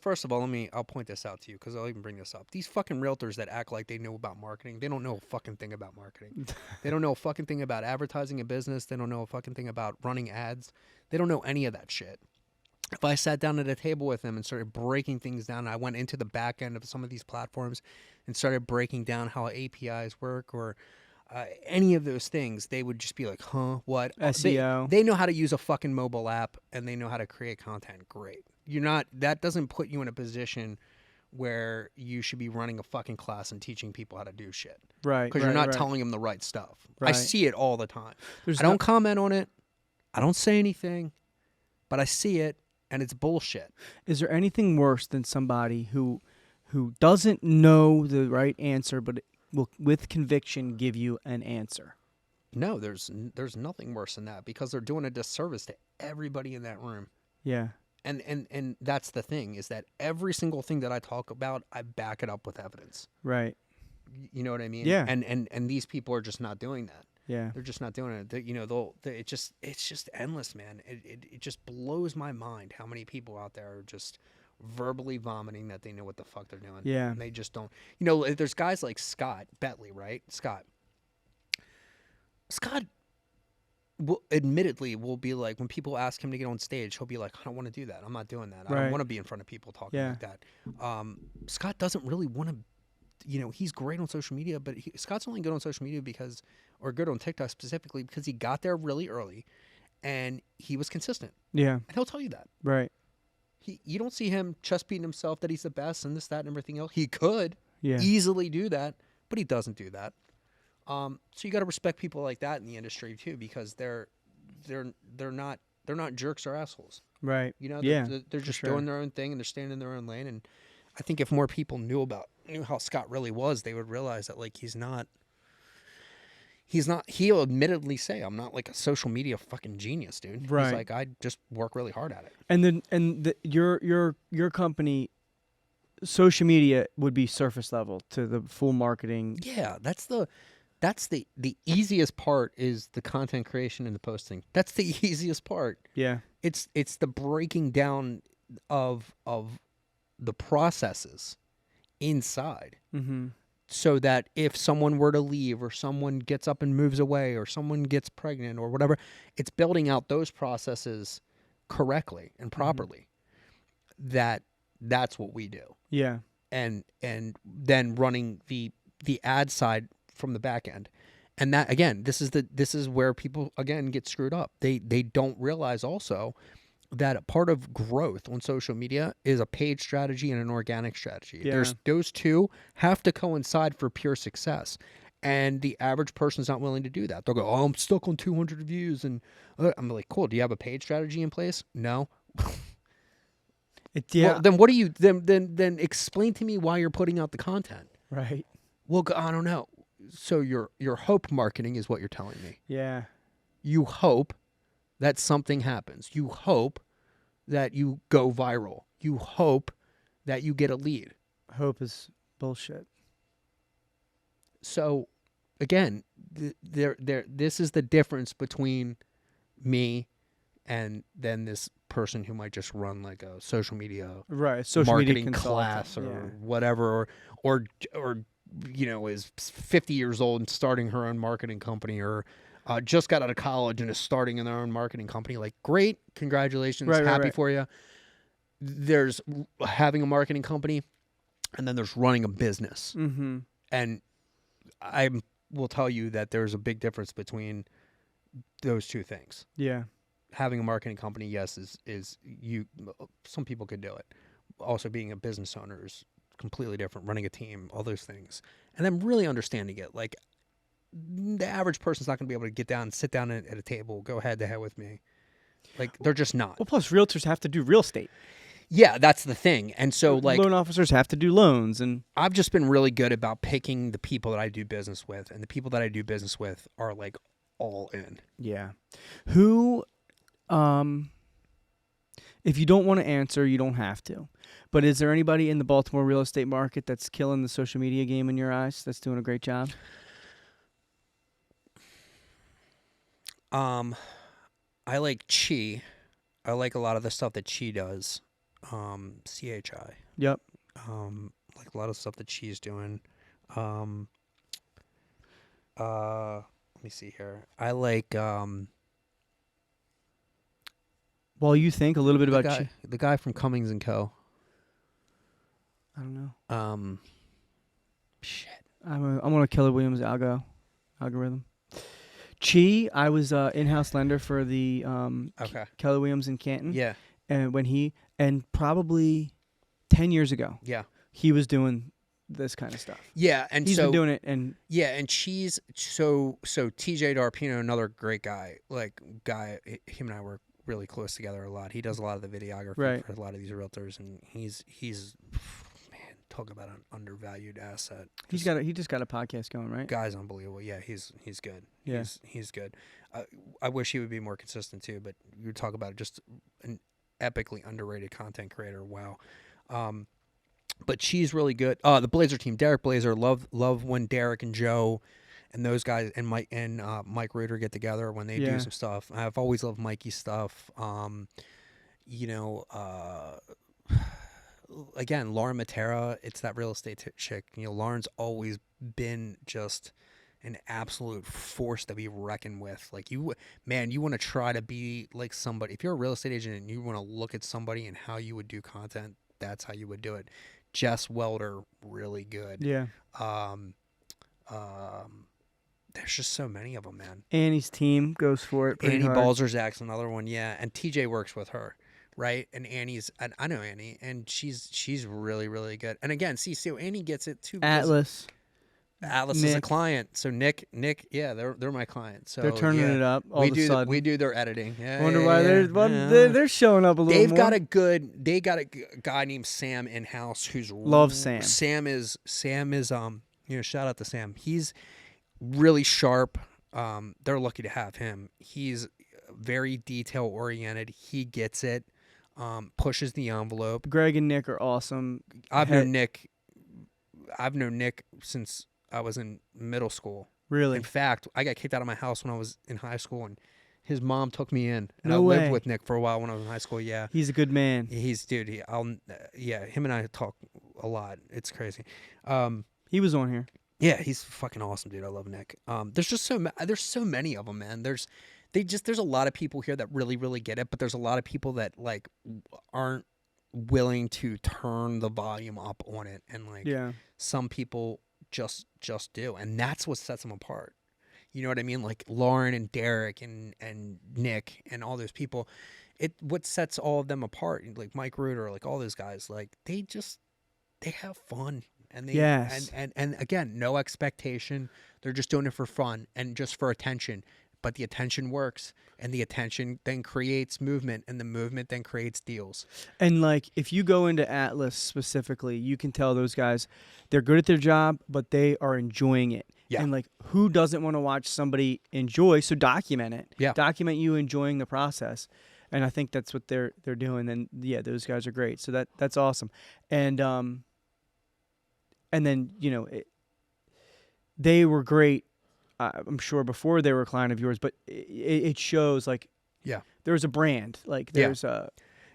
First of all, I'll point this out to you, because I'll even bring this up. These fucking realtors that act like they know about marketing, they don't know a fucking thing about marketing. They don't know a fucking thing about advertising a business. They don't know a fucking thing about running ads. They don't know any of that shit. If I sat down at a table with them and started breaking things down, I went into the back end of some of these platforms and started breaking down how APIs work, or any of those things, they would just be like, huh, what? SEO. They know how to use a fucking mobile app, and they know how to create content. Great. That doesn't put you in a position where you should be running a fucking class and teaching people how to do shit. Right. Because you're not telling them the right stuff. Right. I see it all the time. I don't comment on it. I don't say anything, but I see it. And it's bullshit. Is there anything worse than somebody who doesn't know the right answer, but will, with conviction, give you an answer? No, there's nothing worse than that, because they're doing a disservice to everybody in that room. Yeah. And that's the thing, is that every single thing that I talk about, I back it up with evidence. Right. You know what I mean? Yeah. And these people are just not doing that. Yeah. They're just not doing it. It's just endless, man. It just blows my mind how many people out there are just verbally vomiting that they know what the fuck they're doing. Yeah. And they just don't. There's guys like Scott Bentley, right? Scott admittedly will be like, when people ask him to get on stage, he'll be like, I don't want to do that. I'm not doing that. I don't Right. want to be in front of people talking Yeah. like that. Scott doesn't really want to, he's great on social media, but Scott's only good on social media or good on TikTok specifically because he got there really early and he was consistent. Yeah. And he'll tell you that. Right. You don't see him chest beating himself that he's the best and this, that, and everything else. He could Yeah. easily do that, but he doesn't do that. So you got to respect people like that in the industry too, because they're not jerks or assholes. Right. They're just doing their own thing and they're staying in their own lane. And I think if more people knew how Scott really was, they would realize that like he'll admittedly say, I'm not like a social media fucking genius, dude. Right. He's like, I just work really hard at it. And your company, social media would be surface level to the full marketing. Yeah, that's the easiest part, is the content creation and the posting. That's the easiest part. Yeah. It's the breaking down of the processes inside. Mm-hmm. So that if someone were to leave, or someone gets up and moves away, or someone gets pregnant or whatever, it's building out those processes correctly and properly. Mm-hmm. That's what we do. Yeah. And then running the ad side from the back end. And that, again, this is where people again get screwed up. They don't realize also that a part of growth on social media is a paid strategy and an organic strategy. Yeah. Those two have to coincide for pure success. And the average person's not willing to do that. They'll go, "Oh, I'm stuck on 200 views." And I'm like, "Cool. Do you have a paid strategy in place?" No. Yeah. Well, then what do you then explain to me why you're putting out the content? Right. Well, I don't know. So your hope marketing is what you're telling me. Yeah. You hope that something happens. You hope that you go viral. You hope that you get a lead. Hope is bullshit. So, again, this is the difference between me and then this person who might just run like a social media marketing media class or whatever, or is 50 years old and starting her own marketing company, or just got out of college and is starting in their own marketing company. Like, great, congratulations, happy for you. There's having a marketing company, and then there's running a business. Mm-hmm. And I will tell you that there's a big difference between those two things. Yeah. Having a marketing company, yes, is some people could do it. Also, being a business owner is completely different. Running a team, all those things, and then really understanding it. Like, the average person's not going to be able to get down and sit down at a table, go head to head with me. Like, they're just not. Well, plus realtors have to do real estate. Yeah, that's the thing. And so, like, loan officers have to do loans, and I've just been really good about picking the people that I do business with, and the people that I do business with are like all in. Yeah. Who, if you don't want to answer, you don't have to. But is there anybody in the Baltimore real estate market that's killing the social media game in your eyes, that's doing a great job? I like Chi. I like a lot of the stuff that Chi does. CHI. Yep. Like a lot of stuff that she's doing. Let me see here. I like While you think a little bit about the guy from Cummings and Co. I don't know. Shit. I'm on a Keller Williams algorithm. Chi, I was in-house lender for the Keller Williams in Canton. Yeah. And probably 10 years ago. Yeah. He was doing this kind of stuff. Yeah, and he's been doing it, and she's so TJ Darpino, another great guy. Him and I work really close together a lot. He does a lot of the videography for a lot of these realtors, and he's man, talk about an undervalued asset. He just got a podcast going, right? Guy's unbelievable. Yeah, he's good. Yeah. He's good. I wish he would be more consistent too, but you talk about just an epically underrated content creator. Wow. But she's really good. The Blazer team, Derek Blazer, love when Derek and Joe and those guys and Mike Reuter get together when they do Yeah. some stuff. I've always loved Mikey's stuff. You know, again, Lauren Matera, it's that real estate chick. You know, Lauren's always been just an absolute force to be reckoned with. Like you want to try to be like somebody. If you're a real estate agent and you want to look at somebody and how you would do content, that's how you would do it. Jess Welder, really good. Yeah. There's just so many of them, man. Annie's team goes for it pretty Annie hard. Balzerzak's another one, yeah. And TJ works with her, right? And I know Annie, and she's really, really good. And again, so Annie gets it too. Atlas. Atlas is a client, so Nick, yeah, they're my client. So they're turning it up. We do their editing. Yeah, I wonder why they're showing up a little more. They got a guy named Sam in house who's love Sam. Sam is shout out to Sam. He's really sharp. They're lucky to have him. He's very detail oriented. He gets it. Pushes the envelope. Greg and Nick are awesome. I've known Nick since I was in middle school. Really? In fact, I got kicked out of my house when I was in high school, and his mom took me in. And No I way. lived with Nick for a while when I was in high school. Yeah, He's a good man. him and I talk a lot. It's crazy. He was on here. Yeah, he's fucking awesome, dude. I love Nick. There's just there's so many of them, man. There's a lot of people here that really, really get it, but there's a lot of people that like aren't willing to turn the volume up on it, and like some people just do, and that's what sets them apart. You know what I mean? Like Lauren and Derek and Nick and all those people, what sets all of them apart, like Mike Reuter, like all those guys, like they have fun, and and again, no expectation. They're just doing it for fun and just for attention. But the attention works, and the attention then creates movement, and the movement then creates deals. And like, if you go into Atlas specifically, you can tell those guys, they're good at their job, but they are enjoying it. Yeah. And like, who doesn't want to watch somebody enjoy? So document it. Yeah. Document you enjoying the process. And I think that's what they're doing. And yeah, those guys are great. So that's awesome. And then they were great. I'm sure before they were a client of yours, but it shows like there's a brand, like there's a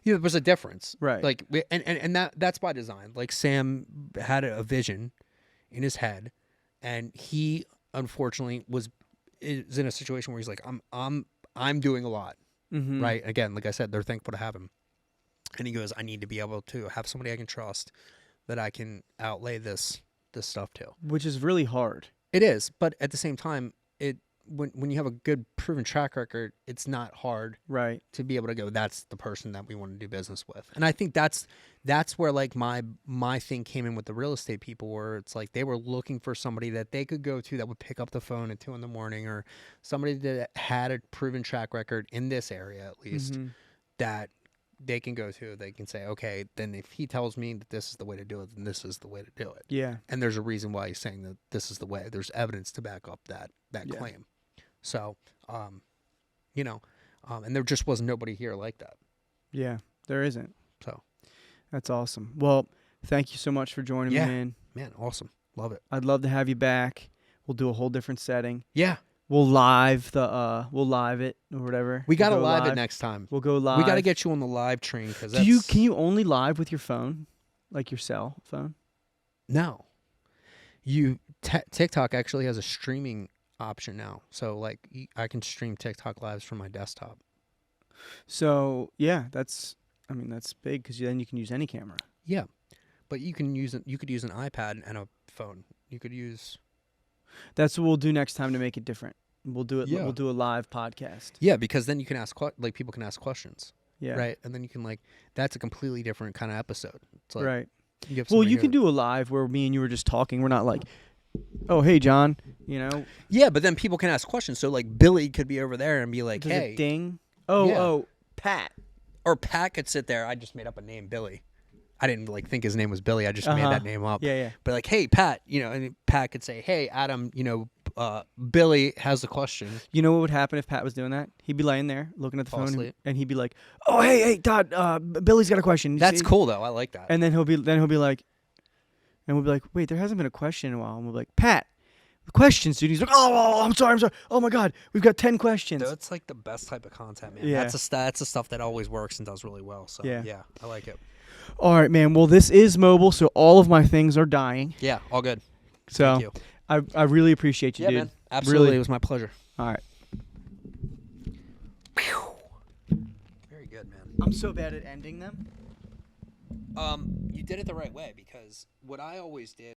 there was a difference, right? Like and that's by design. Like Sam had a vision in his head, and he unfortunately is in a situation where he's like, I'm doing a lot, right? Again, like I said, they're thankful to have him, and he goes, I need to be able to have somebody I can trust that I can outlay this stuff to, which is really hard. It is, but at the same time, when you have a good proven track record, it's not hard, right, to be able to go, that's the person that we want to do business with. And I think that's where like my thing came in with the real estate people, where it's like they were looking for somebody that they could go to that would pick up the phone at 2 a.m, or somebody that had a proven track record in this area at least, that they can go to. They can say, okay, then if he tells me that this is the way to do it, then this is the way to do it. Yeah. And there's a reason why he's saying that this is the way. There's evidence to back up that claim. So, and there just was nobody here like that. Yeah, there isn't. So that's awesome. Well, thank you so much for joining me, man. Man, awesome. Love it. I'd love to have you back. We'll do a whole different setting. Yeah. We'll live it or whatever. We gotta live it next time. We'll go live. We gotta get you on the live train, because can you only live with your phone, like your cell phone? No. TikTok actually has a streaming option now, so like I can stream TikTok lives from my desktop. So yeah, that's big, because then you can use any camera. Yeah, but you could use an iPad and a phone. You could use. That's what we'll do next time to make it different. We'll do it. Yeah. We'll do a live podcast. Yeah, because then you can ask people can ask questions. Yeah. Right, and then you can that's a completely different kind of episode. It's like, right. You can do a live where me and you were just talking. We're not like, oh hey John, Yeah, but then people can ask questions. So like Billy could be over there and be like, Does hey, it ding. Pat. Or Pat could sit there. I just made up a name, Billy. I didn't think his name was Billy. I just made that name up. Yeah. But like, hey, Pat, and Pat could say, hey, Adam, Billy has a question. You know what would happen if Pat was doing that? He'd be laying there looking at the phone, asleep. and he'd be like, oh, hey, Todd, Billy's got a question. That's cool, though. I like that. And then he'll be like, and we'll be like, wait, there hasn't been a question in a while. And we'll be like, Pat, questions, dude. He's like, oh, I'm sorry. Oh my God, we've got 10 questions. That's like the best type of content, man. Yeah. That's the stuff that always works and does really well. So Yeah. I like it. All right, man. Well, this is mobile, so all of my things are dying. Yeah, all good. So Thank you. I really appreciate you, Yeah, dude. man. Absolutely, Really. it was my pleasure. All right. Very good, man. I'm so bad at ending them. You did it the right way because what I always did